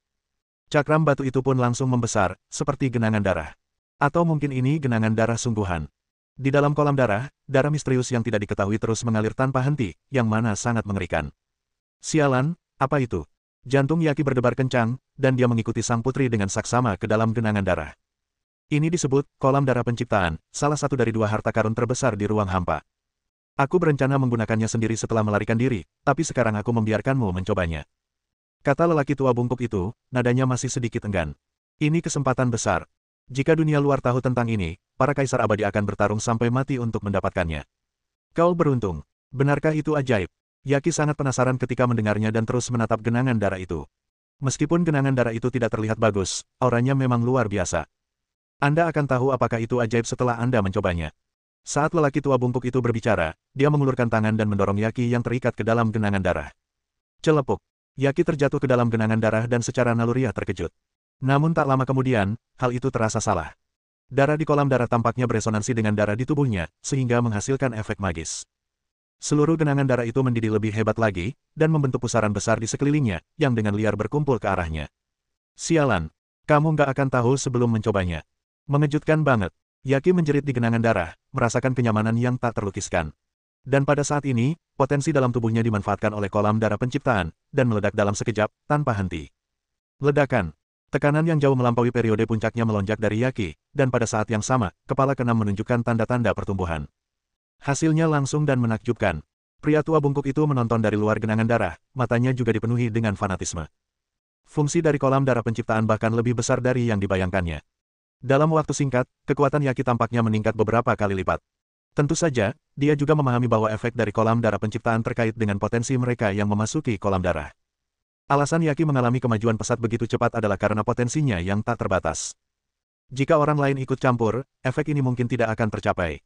Cakram batu itu pun langsung membesar, seperti genangan darah. Atau mungkin ini genangan darah sungguhan. Di dalam kolam darah, darah misterius yang tidak diketahui terus mengalir tanpa henti, yang mana sangat mengerikan. Sialan, apa itu? Jantung Yaki berdebar kencang, dan dia mengikuti sang putri dengan saksama ke dalam genangan darah. Ini disebut kolam darah penciptaan, salah satu dari 2 harta karun terbesar di ruang hampa. Aku berencana menggunakannya sendiri setelah melarikan diri, tapi sekarang aku membiarkanmu mencobanya. Kata lelaki tua bungkuk itu, nadanya masih sedikit enggan. Ini kesempatan besar. Jika dunia luar tahu tentang ini, para kaisar abadi akan bertarung sampai mati untuk mendapatkannya. Kau beruntung. Benarkah itu ajaib? Yaki sangat penasaran ketika mendengarnya dan terus menatap genangan darah itu. Meskipun genangan darah itu tidak terlihat bagus, auranya memang luar biasa. Anda akan tahu apakah itu ajaib setelah Anda mencobanya. Saat lelaki tua bungkuk itu berbicara, dia mengulurkan tangan dan mendorong Yaki yang terikat ke dalam genangan darah. Celepuk. Yaki terjatuh ke dalam genangan darah dan secara naluriah terkejut. Namun tak lama kemudian, hal itu terasa salah. Darah di kolam darah tampaknya beresonansi dengan darah di tubuhnya, sehingga menghasilkan efek magis. Seluruh genangan darah itu mendidih lebih hebat lagi, dan membentuk pusaran besar di sekelilingnya, yang dengan liar berkumpul ke arahnya. Sialan, kamu nggak akan tahu sebelum mencobanya. Mengejutkan banget. Yaki menjerit di genangan darah, merasakan kenyamanan yang tak terlukiskan. Dan pada saat ini, potensi dalam tubuhnya dimanfaatkan oleh kolam darah penciptaan, dan meledak dalam sekejap, tanpa henti. Ledakan. Tekanan yang jauh melampaui periode puncaknya melonjak dari Yaki, dan pada saat yang sama, kepala keenam menunjukkan tanda-tanda pertumbuhan. Hasilnya langsung dan menakjubkan. Pria tua bungkuk itu menonton dari luar genangan darah, matanya juga dipenuhi dengan fanatisme. Fungsi dari kolam darah penciptaan bahkan lebih besar dari yang dibayangkannya. Dalam waktu singkat, kekuatan Yaki tampaknya meningkat beberapa kali lipat. Tentu saja, dia juga memahami bahwa efek dari kolam darah penciptaan terkait dengan potensi mereka yang memasuki kolam darah. Alasan Yaki mengalami kemajuan pesat begitu cepat adalah karena potensinya yang tak terbatas. Jika orang lain ikut campur, efek ini mungkin tidak akan tercapai.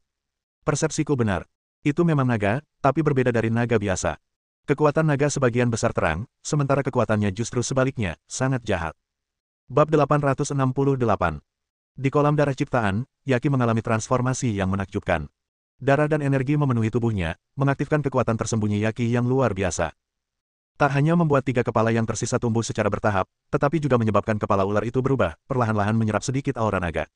Persepsiku benar. Itu memang naga, tapi berbeda dari naga biasa. Kekuatan naga sebagian besar terang, sementara kekuatannya justru sebaliknya, sangat jahat. Bab 868. Di kolam darah ciptaan, Yaki mengalami transformasi yang menakjubkan. Darah dan energi memenuhi tubuhnya, mengaktifkan kekuatan tersembunyi Yaki yang luar biasa. Tak hanya membuat 3 kepala yang tersisa tumbuh secara bertahap, tetapi juga menyebabkan kepala ular itu berubah, perlahan-lahan menyerap sedikit aura naga.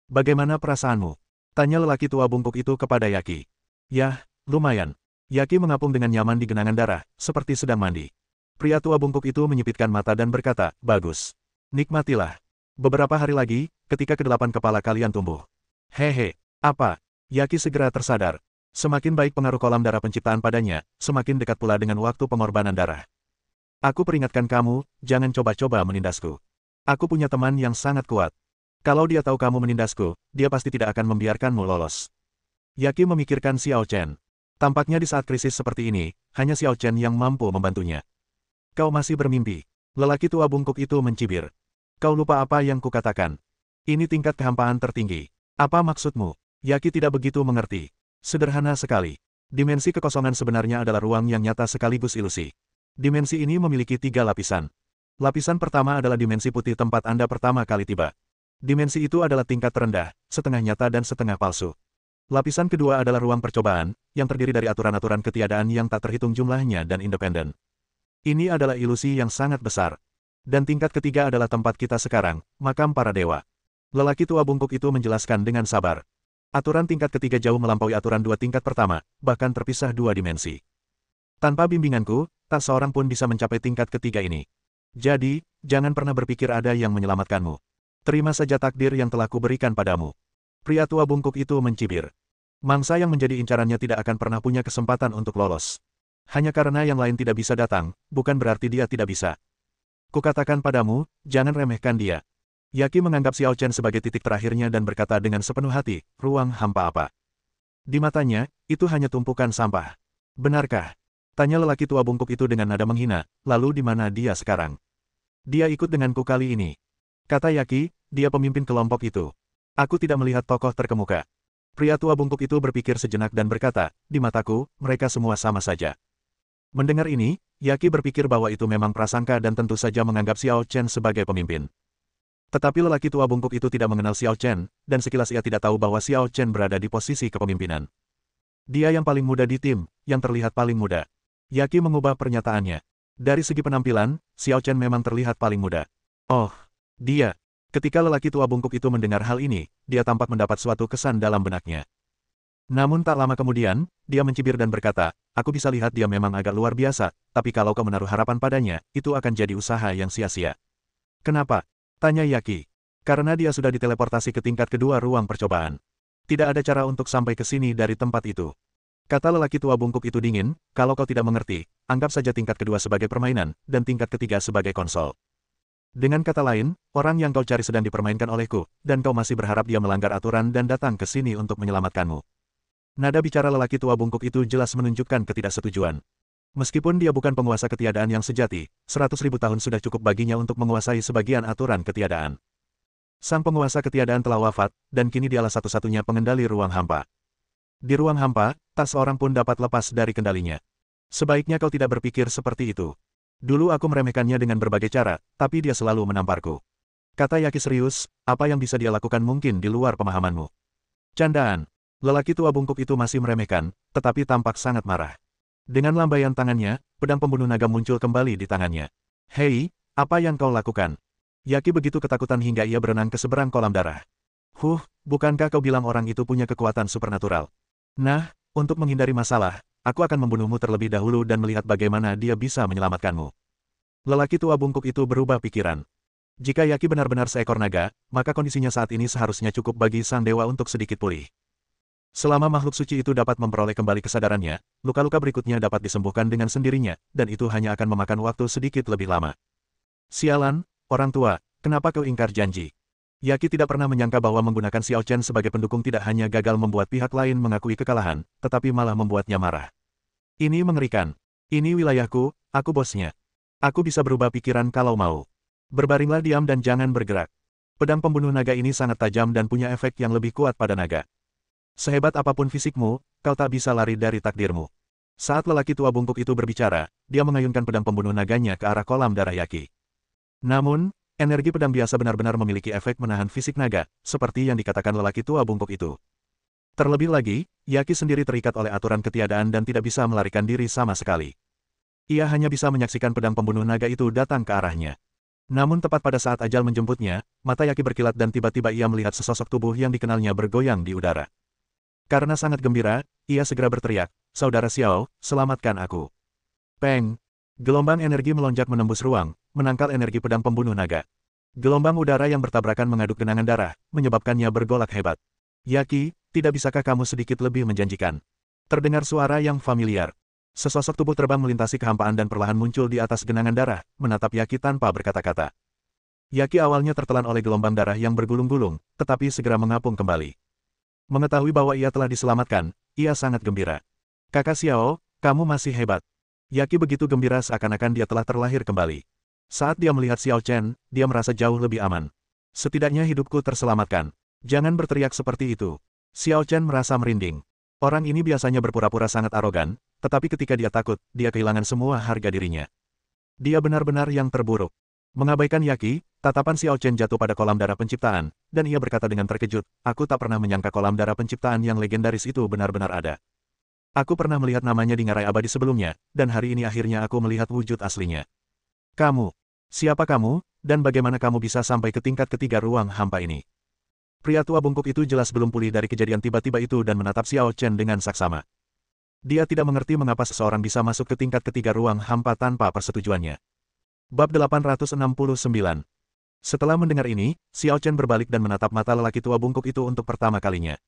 Bagaimana perasaanmu? Tanya lelaki tua bungkuk itu kepada Yaki. Yah, lumayan. Yaki mengapung dengan nyaman di genangan darah, seperti sedang mandi. Pria tua bungkuk itu menyipitkan mata dan berkata, bagus. Nikmatilah. Beberapa hari lagi, ketika kedelapan kepala kalian tumbuh. Hehe, apa? Yaki segera tersadar. Semakin baik pengaruh kolam darah penciptaan padanya, semakin dekat pula dengan waktu pengorbanan darah. Aku peringatkan kamu, jangan coba-coba menindasku. Aku punya teman yang sangat kuat. Kalau dia tahu kamu menindasku, dia pasti tidak akan membiarkanmu lolos. Yaki memikirkan Xiao Chen. Tampaknya di saat krisis seperti ini, hanya Xiao Chen yang mampu membantunya. Kau masih bermimpi. Lelaki tua bungkuk itu mencibir. Kau lupa apa yang kukatakan. Ini tingkat kehampaan tertinggi. Apa maksudmu? Yaki tidak begitu mengerti. Sederhana sekali. Dimensi kekosongan sebenarnya adalah ruang yang nyata sekaligus ilusi. Dimensi ini memiliki 3 lapisan. Lapisan pertama adalah dimensi putih tempat Anda pertama kali tiba. Dimensi itu adalah tingkat terendah, setengah nyata dan setengah palsu. Lapisan kedua adalah ruang percobaan, yang terdiri dari aturan-aturan ketiadaan yang tak terhitung jumlahnya dan independen. Ini adalah ilusi yang sangat besar. Dan tingkat ketiga adalah tempat kita sekarang, makam para dewa. Lelaki tua bungkuk itu menjelaskan dengan sabar. Aturan tingkat ketiga jauh melampaui aturan 2 tingkat pertama, bahkan terpisah 2 dimensi. Tanpa bimbinganku, tak seorang pun bisa mencapai tingkat ketiga ini. Jadi, jangan pernah berpikir ada yang menyelamatkanmu. Terima saja takdir yang telah kuberikan padamu. Pria tua bungkuk itu mencibir. Mangsa yang menjadi incarannya tidak akan pernah punya kesempatan untuk lolos. Hanya karena yang lain tidak bisa datang, bukan berarti dia tidak bisa. Kukatakan padamu, jangan remehkan dia. Yaki menganggap Xiao Chen sebagai titik terakhirnya dan berkata dengan sepenuh hati, ruang hampa apa? Di matanya, itu hanya tumpukan sampah. Benarkah? Tanya lelaki tua bungkuk itu dengan nada menghina, lalu di mana dia sekarang? Dia ikut denganku kali ini. Kata Yaki, dia pemimpin kelompok itu. Aku tidak melihat tokoh terkemuka. Pria tua bungkuk itu berpikir sejenak dan berkata, di mataku, mereka semua sama saja. Mendengar ini, Yaki berpikir bahwa itu memang prasangka dan tentu saja menganggap Xiao Chen sebagai pemimpin. Tetapi lelaki tua bungkuk itu tidak mengenal Xiao Chen, dan sekilas ia tidak tahu bahwa Xiao Chen berada di posisi kepemimpinan. Dia yang paling muda di tim, yang terlihat paling muda. Yaki mengubah pernyataannya. Dari segi penampilan, Xiao Chen memang terlihat paling muda. Oh, dia. Ketika lelaki tua bungkuk itu mendengar hal ini, dia tampak mendapat suatu kesan dalam benaknya. Namun tak lama kemudian, dia mencibir dan berkata, aku bisa lihat dia memang agak luar biasa, tapi kalau kau menaruh harapan padanya, itu akan jadi usaha yang sia-sia. Kenapa? Tanya Yaki. Karena dia sudah diteleportasi ke tingkat kedua ruang percobaan. Tidak ada cara untuk sampai ke sini dari tempat itu. Kata lelaki tua bungkuk itu dingin, kalau kau tidak mengerti, anggap saja tingkat kedua sebagai permainan, dan tingkat ketiga sebagai konsol. Dengan kata lain, orang yang kau cari sedang dipermainkan olehku, dan kau masih berharap dia melanggar aturan dan datang ke sini untuk menyelamatkanmu. Nada bicara lelaki tua bungkuk itu jelas menunjukkan ketidaksetujuan. Meskipun dia bukan penguasa ketiadaan yang sejati, 100.000 tahun sudah cukup baginya untuk menguasai sebagian aturan ketiadaan. Sang penguasa ketiadaan telah wafat, dan kini dialah satu-satunya pengendali ruang hampa. Di ruang hampa, tak seorang pun dapat lepas dari kendalinya. Sebaiknya kau tidak berpikir seperti itu. Dulu aku meremehkannya dengan berbagai cara, tapi dia selalu menamparku. Kata Yaki serius, apa yang bisa dia lakukan mungkin di luar pemahamanmu. Candaan. Lelaki tua bungkuk itu masih meremehkan, tetapi tampak sangat marah. Dengan lambaian tangannya, pedang pembunuh naga muncul kembali di tangannya. Hei, apa yang kau lakukan? Yaki begitu ketakutan hingga ia berenang ke seberang kolam darah. Bukankah kau bilang orang itu punya kekuatan supernatural? Nah, untuk menghindari masalah, aku akan membunuhmu terlebih dahulu dan melihat bagaimana dia bisa menyelamatkanmu. Lelaki tua bungkuk itu berubah pikiran. Jika Yaki benar-benar seekor naga, maka kondisinya saat ini seharusnya cukup bagi sang dewa untuk sedikit pulih. Selama makhluk suci itu dapat memperoleh kembali kesadarannya, luka-luka berikutnya dapat disembuhkan dengan sendirinya, dan itu hanya akan memakan waktu sedikit lebih lama. Sialan, orang tua, kenapa kau ingkar janji? Yaki tidak pernah menyangka bahwa menggunakan Xiao Chen sebagai pendukung tidak hanya gagal membuat pihak lain mengakui kekalahan, tetapi malah membuatnya marah. Ini mengerikan. Ini wilayahku, aku bosnya. Aku bisa berubah pikiran kalau mau. Berbaringlah diam dan jangan bergerak. Pedang pembunuh naga ini sangat tajam dan punya efek yang lebih kuat pada naga. Sehebat apapun fisikmu, kau tak bisa lari dari takdirmu. Saat lelaki tua bungkuk itu berbicara, dia mengayunkan pedang pembunuh naganya ke arah kolam darah Yaki. Namun, energi pedang biasa benar-benar memiliki efek menahan fisik naga, seperti yang dikatakan lelaki tua bungkuk itu. Terlebih lagi, Yaki sendiri terikat oleh aturan ketiadaan dan tidak bisa melarikan diri sama sekali. Ia hanya bisa menyaksikan pedang pembunuh naga itu datang ke arahnya. Namun tepat pada saat ajal menjemputnya, mata Yaki berkilat dan tiba-tiba ia melihat sesosok tubuh yang dikenalnya bergoyang di udara. Karena sangat gembira, ia segera berteriak, "Saudara Xiao, selamatkan aku." Peng! Gelombang energi melonjak menembus ruang, menangkal energi pedang pembunuh naga. Gelombang udara yang bertabrakan mengaduk genangan darah, menyebabkannya bergolak hebat. Yaki, tidak bisakah kamu sedikit lebih menjanjikan? Terdengar suara yang familiar. Sesosok tubuh terbang melintasi kehampaan dan perlahan muncul di atas genangan darah, menatap Yaki tanpa berkata-kata. Yaki awalnya tertelan oleh gelombang darah yang bergulung-gulung, tetapi segera mengapung kembali. Mengetahui bahwa ia telah diselamatkan, ia sangat gembira. "Kakak Xiao, kamu masih hebat." Yaki begitu gembira seakan-akan dia telah terlahir kembali. Saat dia melihat Xiao Chen, dia merasa jauh lebih aman. Setidaknya hidupku terselamatkan. Jangan berteriak seperti itu. Xiao Chen merasa merinding. Orang ini biasanya berpura-pura sangat arogan, tetapi ketika dia takut, dia kehilangan semua harga dirinya. Dia benar-benar yang terburuk. Mengabaikan Yaki, tatapan Xiao Chen jatuh pada kolam darah penciptaan, dan ia berkata dengan terkejut, "Aku tak pernah menyangka kolam darah penciptaan yang legendaris itu benar-benar ada. Aku pernah melihat namanya di ngarai abadi sebelumnya, dan hari ini akhirnya aku melihat wujud aslinya. Kamu, siapa kamu, dan bagaimana kamu bisa sampai ke tingkat ketiga ruang hampa ini?" Pria tua bungkuk itu jelas belum pulih dari kejadian tiba-tiba itu dan menatap Xiao Chen dengan saksama. Dia tidak mengerti mengapa seseorang bisa masuk ke tingkat ketiga ruang hampa tanpa persetujuannya. Bab 869. Setelah mendengar ini, Xiao Chen berbalik dan menatap mata lelaki tua bungkuk itu untuk pertama kalinya.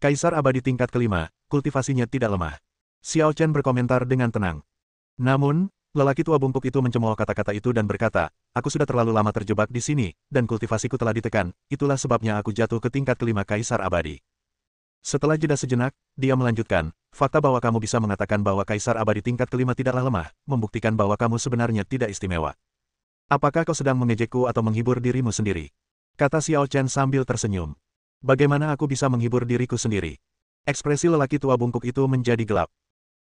Kaisar abadi tingkat kelima, kultivasinya tidak lemah. Xiao Chen berkomentar dengan tenang. Namun, lelaki tua bungkuk itu mencemooh kata-kata itu dan berkata, "Aku sudah terlalu lama terjebak di sini, dan kultivasiku telah ditekan, itulah sebabnya aku jatuh ke tingkat kelima Kaisar abadi." Setelah jeda sejenak, dia melanjutkan, "Fakta bahwa kamu bisa mengatakan bahwa Kaisar abadi tingkat kelima tidaklah lemah, membuktikan bahwa kamu sebenarnya tidak istimewa. Apakah kau sedang mengejekku atau menghibur dirimu sendiri?" Kata Xiao Chen sambil tersenyum. "Bagaimana aku bisa menghibur diriku sendiri?" Ekspresi lelaki tua bungkuk itu menjadi gelap.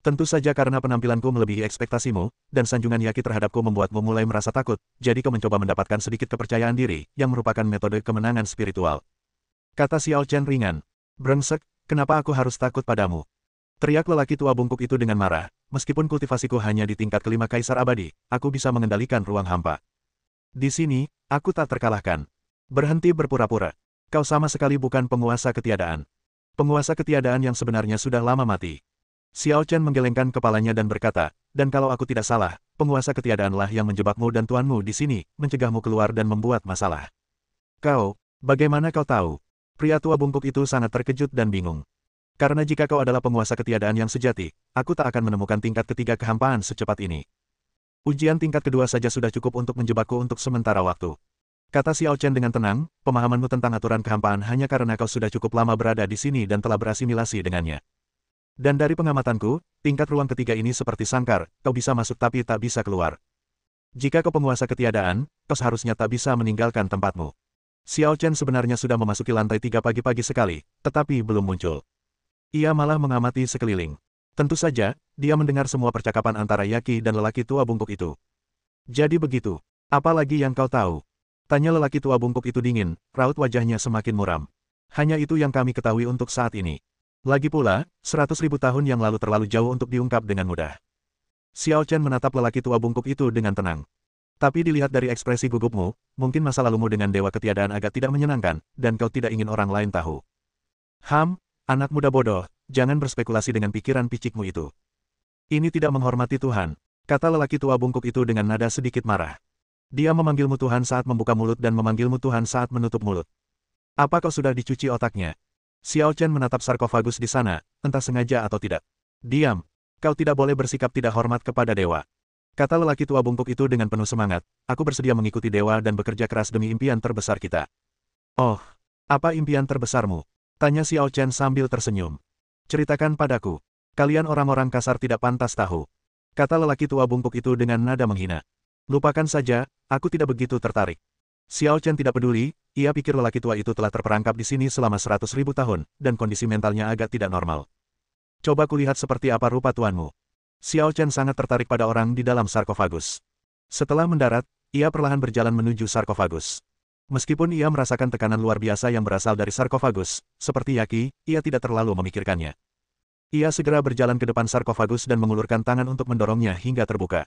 "Tentu saja karena penampilanku melebihi ekspektasimu, dan sanjungan Yaki terhadapku membuatmu mulai merasa takut, jadi kau mencoba mendapatkan sedikit kepercayaan diri, yang merupakan metode kemenangan spiritual." Kata Xiao Chen ringan. "Brengsek, kenapa aku harus takut padamu?" Teriak lelaki tua bungkuk itu dengan marah, "Meskipun kultivasiku hanya di tingkat kelima Kaisar abadi, aku bisa mengendalikan ruang hampa. Di sini, aku tak terkalahkan. Berhenti berpura-pura. Kau sama sekali bukan penguasa ketiadaan. Penguasa ketiadaan yang sebenarnya sudah lama mati." Xiao Chen menggelengkan kepalanya dan berkata, "Dan kalau aku tidak salah, penguasa ketiadaanlah yang menjebakmu dan tuanmu di sini, mencegahmu keluar dan membuat masalah." "Kau, bagaimana kau tahu?" Pria tua bungkuk itu sangat terkejut dan bingung. "Karena jika kau adalah penguasa ketiadaan yang sejati, aku tak akan menemukan tingkat ketiga kehampaan secepat ini. Ujian tingkat kedua saja sudah cukup untuk menjebakku untuk sementara waktu." Kata Xiao Chen dengan tenang, "Pemahamanmu tentang aturan kehampaan hanya karena kau sudah cukup lama berada di sini dan telah berasimilasi dengannya. Dan dari pengamatanku, tingkat ruang ketiga ini seperti sangkar, kau bisa masuk tapi tak bisa keluar. Jika kau penguasa ketiadaan, kau seharusnya tak bisa meninggalkan tempatmu." Xiao Chen sebenarnya sudah memasuki lantai 3 pagi-pagi sekali, tetapi belum muncul. Ia malah mengamati sekeliling. Tentu saja, dia mendengar semua percakapan antara Yaki dan lelaki tua bungkuk itu. "Jadi begitu. Apa lagi yang kau tahu?" Tanya lelaki tua bungkuk itu dingin, raut wajahnya semakin muram. "Hanya itu yang kami ketahui untuk saat ini. Lagi pula, 100.000 tahun yang lalu terlalu jauh untuk diungkap dengan mudah." Xiao Chen menatap lelaki tua bungkuk itu dengan tenang. Tapi dilihat dari ekspresi gugupmu, mungkin masa lalumu dengan Dewa Ketiadaan agak tidak menyenangkan, dan kau tidak ingin orang lain tahu. Anak muda bodoh, jangan berspekulasi dengan pikiran picikmu itu. Ini tidak menghormati Tuhan, kata lelaki tua bungkuk itu dengan nada sedikit marah. Dia memanggilmu Tuhan saat membuka mulut dan memanggilmu Tuhan saat menutup mulut. Apa kau sudah dicuci otaknya? Xiao Chen menatap sarkofagus di sana, entah sengaja atau tidak. Diam, kau tidak boleh bersikap tidak hormat kepada dewa. Kata lelaki tua bungkuk itu dengan penuh semangat, aku bersedia mengikuti dewa dan bekerja keras demi impian terbesar kita. Oh, apa impian terbesarmu? Tanya Xiao Chen sambil tersenyum. Ceritakan padaku. Kalian orang-orang kasar tidak pantas tahu. Kata lelaki tua bungkuk itu dengan nada menghina. Lupakan saja, aku tidak begitu tertarik. Xiao Chen tidak peduli, ia pikir lelaki tua itu telah terperangkap di sini selama 100.000 tahun, dan kondisi mentalnya agak tidak normal. Coba kulihat seperti apa rupa tuanmu. Xiao Chen sangat tertarik pada orang di dalam sarkofagus. Setelah mendarat, ia perlahan berjalan menuju sarkofagus. Meskipun ia merasakan tekanan luar biasa yang berasal dari sarkofagus, seperti Yaki, ia tidak terlalu memikirkannya. Ia segera berjalan ke depan sarkofagus dan mengulurkan tangan untuk mendorongnya hingga terbuka.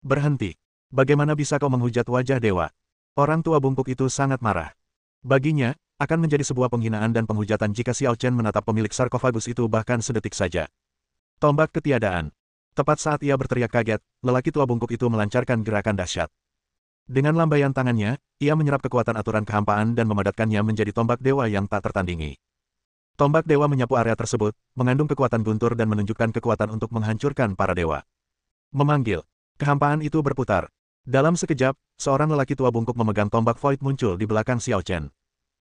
Berhenti. Bagaimana bisa kau menghujat wajah dewa? Orang tua bungkuk itu sangat marah. Baginya, akan menjadi sebuah penghinaan dan penghujatan jika Xiao Chen menatap pemilik sarkofagus itu bahkan sedetik saja. Tombak ketiadaan. Tepat saat ia berteriak kaget, lelaki tua bungkuk itu melancarkan gerakan dahsyat. Dengan lambaian tangannya, ia menyerap kekuatan aturan kehampaan dan memadatkannya menjadi tombak dewa yang tak tertandingi. Tombak dewa menyapu area tersebut, mengandung kekuatan guntur dan menunjukkan kekuatan untuk menghancurkan para dewa. Memanggil. Kehampaan itu berputar. Dalam sekejap, seorang lelaki tua bungkuk memegang tombak void muncul di belakang Xiao Chen.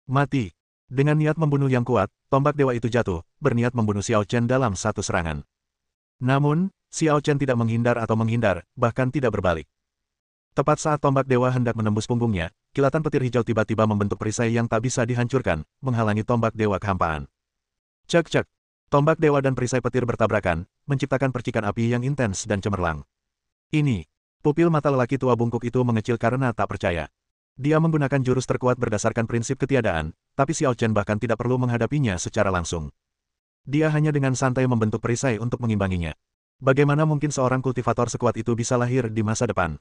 Mati. Dengan niat membunuh yang kuat, tombak dewa itu jatuh, berniat membunuh Xiao Chen dalam satu serangan. Namun, Xiao Chen tidak menghindar atau menghindar, bahkan tidak berbalik. Tepat saat tombak dewa hendak menembus punggungnya, kilatan petir hijau tiba-tiba membentuk perisai yang tak bisa dihancurkan, menghalangi tombak dewa kehampaan. Cek-cek. Tombak dewa dan perisai petir bertabrakan, menciptakan percikan api yang intens dan cemerlang. Ini. Pupil mata lelaki tua bungkuk itu mengecil karena tak percaya. Dia menggunakan jurus terkuat berdasarkan prinsip ketiadaan, tapi Xiao Chen bahkan tidak perlu menghadapinya secara langsung. Dia hanya dengan santai membentuk perisai untuk mengimbanginya. Bagaimana mungkin seorang kultivator sekuat itu bisa lahir di masa depan?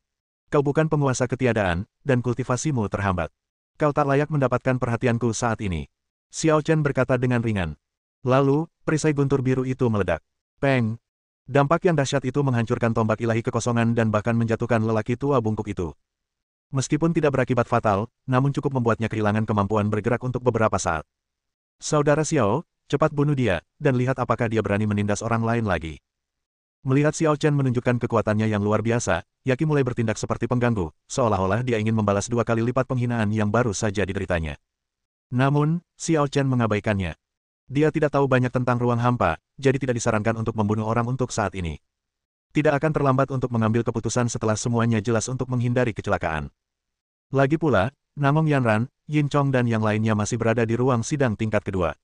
Kau bukan penguasa ketiadaan, dan kultivasimu terhambat. Kau tak layak mendapatkan perhatianku saat ini. Xiao Chen berkata dengan ringan. Lalu, perisai guntur biru itu meledak. Peng! Dampak yang dahsyat itu menghancurkan tombak ilahi kekosongan dan bahkan menjatuhkan lelaki tua bungkuk itu. Meskipun tidak berakibat fatal, namun cukup membuatnya kehilangan kemampuan bergerak untuk beberapa saat. Saudara Xiao, cepat bunuh dia, dan lihat apakah dia berani menindas orang lain lagi. Melihat Xiao Chen menunjukkan kekuatannya yang luar biasa, Yaki mulai bertindak seperti pengganggu, seolah-olah dia ingin membalas 2 kali lipat penghinaan yang baru saja dideritanya. Namun, Xiao Chen mengabaikannya. Dia tidak tahu banyak tentang ruang hampa, jadi tidak disarankan untuk membunuh orang untuk saat ini. Tidak akan terlambat untuk mengambil keputusan setelah semuanya jelas untuk menghindari kecelakaan. Lagi pula, Namong Yanran, Yin Chong dan yang lainnya masih berada di ruang sidang tingkat kedua.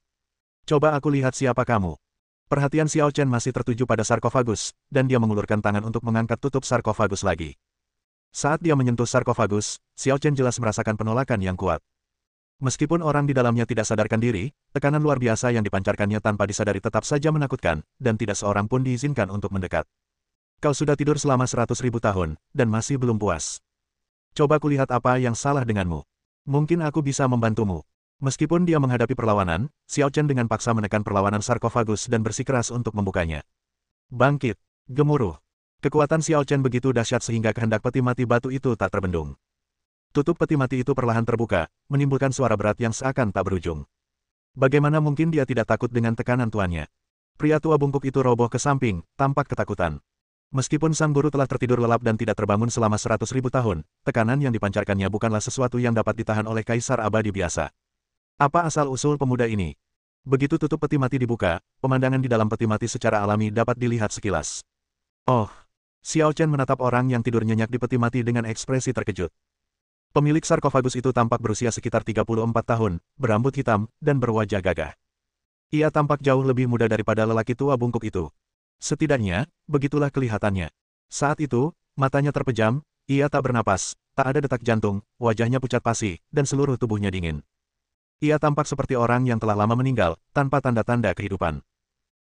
Coba aku lihat siapa kamu. Perhatian Xiao Chen masih tertuju pada sarkofagus, dan dia mengulurkan tangan untuk mengangkat tutup sarkofagus lagi. Saat dia menyentuh sarkofagus, Xiao Chen jelas merasakan penolakan yang kuat. Meskipun orang di dalamnya tidak sadarkan diri, tekanan luar biasa yang dipancarkannya tanpa disadari tetap saja menakutkan, dan tidak seorang pun diizinkan untuk mendekat. Kau sudah tidur selama 100.000 tahun, dan masih belum puas. Coba kulihat apa yang salah denganmu. Mungkin aku bisa membantumu. Meskipun dia menghadapi perlawanan, Xiao Chen dengan paksa menekan perlawanan sarkofagus dan bersikeras untuk membukanya. Bangkit. Gemuruh. Kekuatan Xiao Chen begitu dahsyat sehingga kehendak peti mati batu itu tak terbendung. Tutup peti mati itu perlahan terbuka, menimbulkan suara berat yang seakan tak berujung. Bagaimana mungkin dia tidak takut dengan tekanan tuannya? Pria tua bungkuk itu roboh ke samping, tampak ketakutan. Meskipun sang guru telah tertidur lelap dan tidak terbangun selama 100.000 tahun, tekanan yang dipancarkannya bukanlah sesuatu yang dapat ditahan oleh kaisar abadi biasa. Apa asal-usul pemuda ini? Begitu tutup peti mati dibuka, pemandangan di dalam peti mati secara alami dapat dilihat sekilas. Oh! Xiao Chen menatap orang yang tidur nyenyak di peti mati dengan ekspresi terkejut. Pemilik sarkofagus itu tampak berusia sekitar 34 tahun, berambut hitam, dan berwajah gagah. Ia tampak jauh lebih muda daripada lelaki tua bungkuk itu. Setidaknya, begitulah kelihatannya. Saat itu, matanya terpejam, ia tak bernapas, tak ada detak jantung, wajahnya pucat pasi, dan seluruh tubuhnya dingin. Ia tampak seperti orang yang telah lama meninggal, tanpa tanda-tanda kehidupan.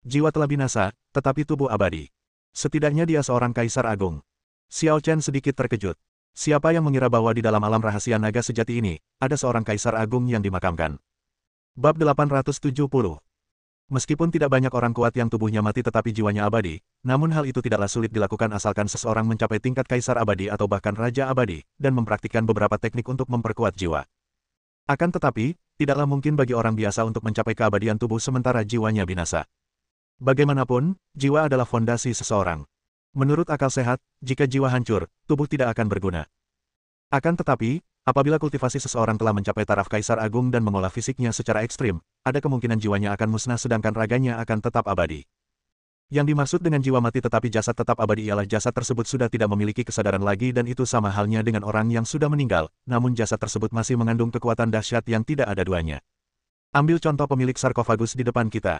Jiwa telah binasa, tetapi tubuh abadi. Setidaknya dia seorang kaisar agung. Xiao Chen sedikit terkejut. Siapa yang mengira bahwa di dalam alam rahasia naga sejati ini, ada seorang kaisar agung yang dimakamkan? Bab 870. Meskipun tidak banyak orang kuat yang tubuhnya mati tetapi jiwanya abadi, namun hal itu tidaklah sulit dilakukan asalkan seseorang mencapai tingkat kaisar abadi atau bahkan raja abadi, dan mempraktikkan beberapa teknik untuk memperkuat jiwa. Akan tetapi, tidaklah mungkin bagi orang biasa untuk mencapai keabadian tubuh sementara jiwanya binasa. Bagaimanapun, jiwa adalah fondasi seseorang. Menurut akal sehat, jika jiwa hancur, tubuh tidak akan berguna. Akan tetapi, apabila kultivasi seseorang telah mencapai taraf kaisar agung dan mengolah fisiknya secara ekstrim, ada kemungkinan jiwanya akan musnah sedangkan raganya akan tetap abadi. Yang dimaksud dengan jiwa mati tetapi jasad tetap abadi ialah jasad tersebut sudah tidak memiliki kesadaran lagi dan itu sama halnya dengan orang yang sudah meninggal, namun jasad tersebut masih mengandung kekuatan dahsyat yang tidak ada duanya. Ambil contoh pemilik sarkofagus di depan kita.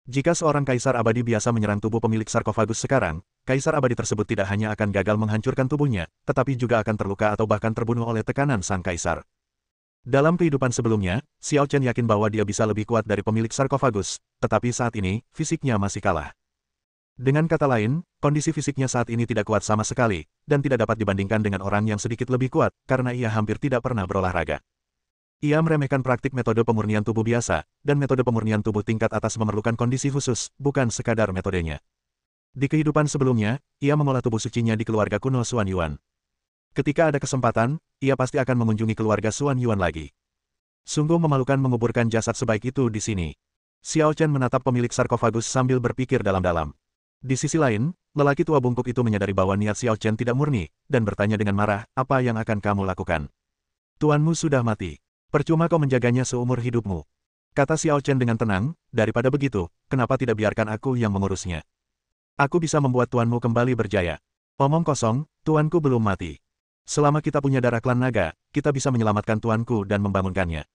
Jika seorang kaisar abadi biasa menyerang tubuh pemilik sarkofagus sekarang, kaisar abadi tersebut tidak hanya akan gagal menghancurkan tubuhnya, tetapi juga akan terluka atau bahkan terbunuh oleh tekanan sang kaisar. Dalam kehidupan sebelumnya, Xiao Chen yakin bahwa dia bisa lebih kuat dari pemilik sarkofagus, tetapi saat ini, fisiknya masih kalah. Dengan kata lain, kondisi fisiknya saat ini tidak kuat sama sekali, dan tidak dapat dibandingkan dengan orang yang sedikit lebih kuat, karena ia hampir tidak pernah berolahraga. Ia meremehkan praktik metode pemurnian tubuh biasa, dan metode pemurnian tubuh tingkat atas memerlukan kondisi khusus, bukan sekadar metodenya. Di kehidupan sebelumnya, ia mengolah tubuh sucinya di keluarga kuno Xuan Yuan. Ketika ada kesempatan, ia pasti akan mengunjungi keluarga Xuan Yuan lagi. Sungguh memalukan menguburkan jasad sebaik itu di sini. Xiao Chen menatap pemilik sarkofagus sambil berpikir dalam-dalam. Di sisi lain, lelaki tua bungkuk itu menyadari bahwa niat Xiao Chen tidak murni, dan bertanya dengan marah, apa yang akan kamu lakukan? Tuanmu sudah mati. Percuma kau menjaganya seumur hidupmu. Kata Xiao Chen dengan tenang, daripada begitu, kenapa tidak biarkan aku yang mengurusnya? Aku bisa membuat tuanmu kembali berjaya. Omong kosong, tuanku belum mati. Selama kita punya darah klan naga, kita bisa menyelamatkan tuanku dan membangunkannya.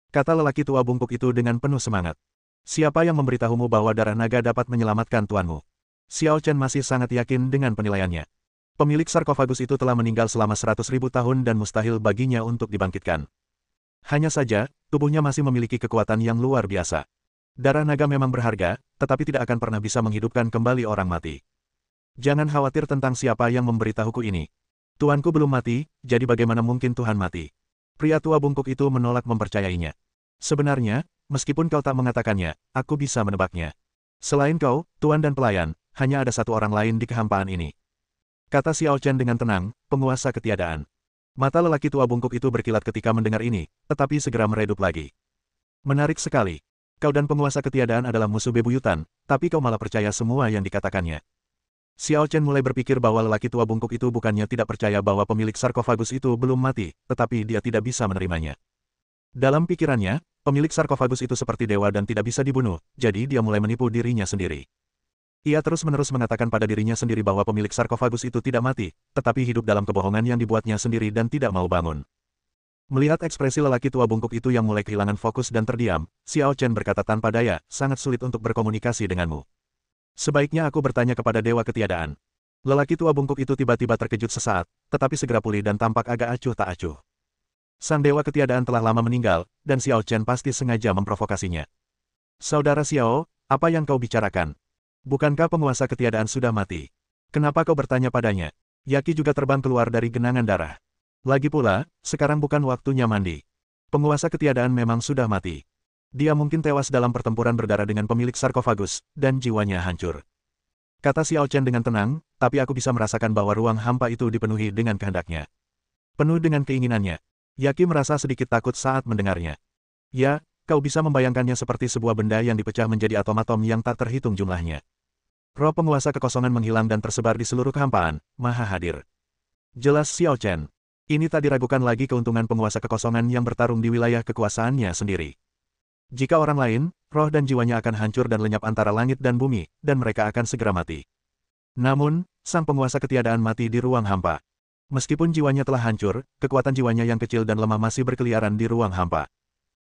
Kata lelaki tua bungkuk itu dengan penuh semangat. Siapa yang memberitahumu bahwa darah naga dapat menyelamatkan tuanmu? Xiao Chen masih sangat yakin dengan penilaiannya. Pemilik sarkofagus itu telah meninggal selama 100.000 tahun dan mustahil baginya untuk dibangkitkan. Hanya saja, tubuhnya masih memiliki kekuatan yang luar biasa. Darah naga memang berharga, tetapi tidak akan pernah bisa menghidupkan kembali orang mati. Jangan khawatir tentang siapa yang memberitahuku ini. Tuanku belum mati, jadi bagaimana mungkin Tuhan mati? Pria tua bungkuk itu menolak mempercayainya. Sebenarnya, meskipun kau tak mengatakannya, aku bisa menebaknya. Selain kau, tuan dan pelayan, hanya ada satu orang lain di kehampaan ini. Kata Xiao Chen dengan tenang, penguasa ketiadaan. Mata lelaki tua bungkuk itu berkilat ketika mendengar ini, tetapi segera meredup lagi. Menarik sekali. Kau dan penguasa ketiadaan adalah musuh bebuyutan, tapi kau malah percaya semua yang dikatakannya. Xiao Chen mulai berpikir bahwa lelaki tua bungkuk itu bukannya tidak percaya bahwa pemilik sarkofagus itu belum mati, tetapi dia tidak bisa menerimanya. Dalam pikirannya, pemilik sarkofagus itu seperti dewa dan tidak bisa dibunuh, jadi dia mulai menipu dirinya sendiri. Ia terus-menerus mengatakan pada dirinya sendiri bahwa pemilik sarkofagus itu tidak mati, tetapi hidup dalam kebohongan yang dibuatnya sendiri dan tidak mau bangun. Melihat ekspresi lelaki tua bungkuk itu yang mulai kehilangan fokus dan terdiam, Xiao Chen berkata tanpa daya, sangat sulit untuk berkomunikasi denganmu. Sebaiknya aku bertanya kepada dewa ketiadaan. Lelaki tua bungkuk itu tiba-tiba terkejut sesaat, tetapi segera pulih dan tampak agak acuh tak acuh. Sang dewa ketiadaan telah lama meninggal, dan Xiao Chen pasti sengaja memprovokasinya. Saudara Xiao, apa yang kau bicarakan? Bukankah penguasa ketiadaan sudah mati? Kenapa kau bertanya padanya? Yaki juga terbang keluar dari genangan darah. Lagi pula, sekarang bukan waktunya mandi. Penguasa ketiadaan memang sudah mati. Dia mungkin tewas dalam pertempuran berdarah dengan pemilik sarkofagus, dan jiwanya hancur. Kata Xiao Chen dengan tenang, tapi aku bisa merasakan bahwa ruang hampa itu dipenuhi dengan kehendaknya. Penuh dengan keinginannya. Yaki merasa sedikit takut saat mendengarnya. Ya, kau bisa membayangkannya seperti sebuah benda yang dipecah menjadi atom-atom yang tak terhitung jumlahnya. Roh penguasa kekosongan menghilang dan tersebar di seluruh kehampaan, maha hadir. Jelas Xiao Chen. Ini tak diragukan lagi keuntungan penguasa kekosongan yang bertarung di wilayah kekuasaannya sendiri. Jika orang lain, roh dan jiwanya akan hancur dan lenyap antara langit dan bumi, dan mereka akan segera mati. Namun, sang penguasa ketiadaan mati di ruang hampa. Meskipun jiwanya telah hancur, kekuatan jiwanya yang kecil dan lemah masih berkeliaran di ruang hampa.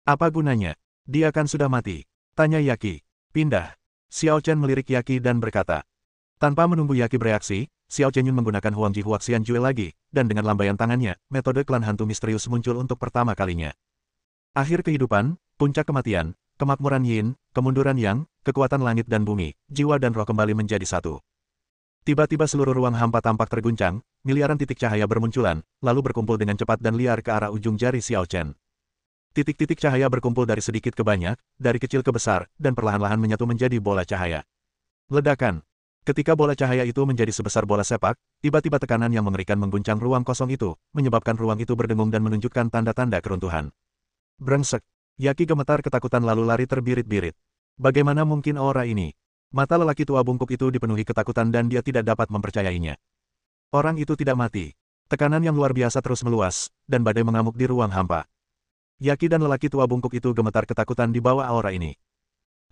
Apa gunanya? Dia kan sudah mati. Tanya Yaki. Pindah. Xiao Chen melirik Yaki dan berkata. Tanpa menunggu Yaki bereaksi, Xiao Chen menggunakan Huang Ji Huaxian Jue lagi, dan dengan lambaian tangannya, metode klan hantu misterius muncul untuk pertama kalinya. Akhir kehidupan, puncak kematian, kemakmuran Yin, kemunduran Yang, kekuatan langit dan bumi, jiwa dan roh kembali menjadi satu. Tiba-tiba seluruh ruang hampa tampak terguncang, miliaran titik cahaya bermunculan, lalu berkumpul dengan cepat dan liar ke arah ujung jari Xiao Chen. Titik-titik cahaya berkumpul dari sedikit ke banyak, dari kecil ke besar, dan perlahan-lahan menyatu menjadi bola cahaya. Ledakan. Ketika bola cahaya itu menjadi sebesar bola sepak, tiba-tiba tekanan yang mengerikan mengguncang ruang kosong itu, menyebabkan ruang itu berdengung dan menunjukkan tanda-tanda keruntuhan. Brengsek. Yaki gemetar ketakutan lalu lari terbirit-birit. Bagaimana mungkin aura ini? Mata lelaki tua bungkuk itu dipenuhi ketakutan dan dia tidak dapat mempercayainya. Orang itu tidak mati. Tekanan yang luar biasa terus meluas, dan badai mengamuk di ruang hampa. Yaki dan lelaki tua bungkuk itu gemetar ketakutan di bawah aura ini.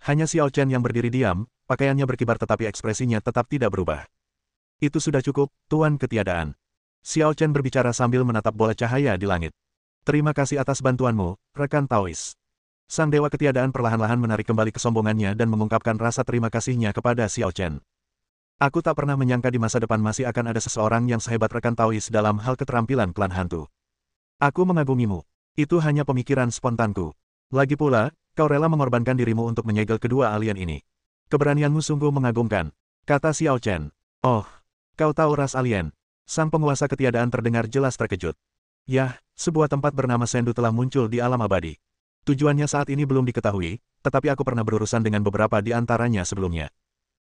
Hanya Xiao Chen yang berdiri diam, pakaiannya berkibar tetapi ekspresinya tetap tidak berubah. Itu sudah cukup, Tuan Ketiadaan. Xiao Chen berbicara sambil menatap bola cahaya di langit. Terima kasih atas bantuanmu, rekan Taois. Sang Dewa Ketiadaan perlahan-lahan menarik kembali kesombongannya dan mengungkapkan rasa terima kasihnya kepada Xiao Chen. Aku tak pernah menyangka di masa depan masih akan ada seseorang yang sehebat rekan Taois dalam hal keterampilan klan hantu. Aku mengagumimu. Itu hanya pemikiran spontanku. Lagi pula, kau rela mengorbankan dirimu untuk menyegel kedua alien ini. Keberanianmu sungguh mengagumkan, kata Xiao Chen. Oh, kau tahu ras alien. Sang penguasa Ketiadaan terdengar jelas terkejut. Yah, sebuah tempat bernama Sendu telah muncul di alam abadi. Tujuannya saat ini belum diketahui, tetapi aku pernah berurusan dengan beberapa di antaranya sebelumnya.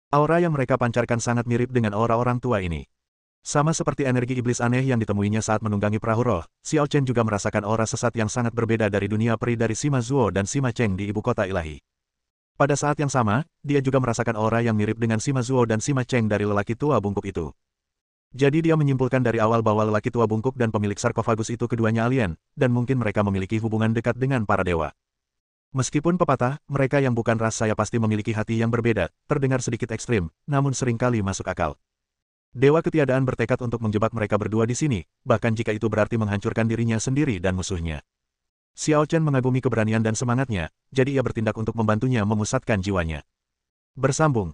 Aura yang mereka pancarkan sangat mirip dengan aura orang tua ini. Sama seperti energi iblis aneh yang ditemuinya saat menunggangi perahu roh, Xiao Chen juga merasakan aura sesat yang sangat berbeda dari dunia peri dari Sima Zuo dan Sima Cheng di ibu kota ilahi. Pada saat yang sama, dia juga merasakan aura yang mirip dengan Sima Zuo dan Sima Cheng dari lelaki tua bungkuk itu. Jadi dia menyimpulkan dari awal bahwa lelaki tua bungkuk dan pemilik sarkofagus itu keduanya alien, dan mungkin mereka memiliki hubungan dekat dengan para dewa. Meskipun pepatah, mereka yang bukan ras saya pasti memiliki hati yang berbeda, terdengar sedikit ekstrim, namun seringkali masuk akal. Dewa Ketiadaan bertekad untuk menjebak mereka berdua di sini, bahkan jika itu berarti menghancurkan dirinya sendiri dan musuhnya. Xiao Chen mengagumi keberanian dan semangatnya, jadi ia bertindak untuk membantunya memusatkan jiwanya. Bersambung.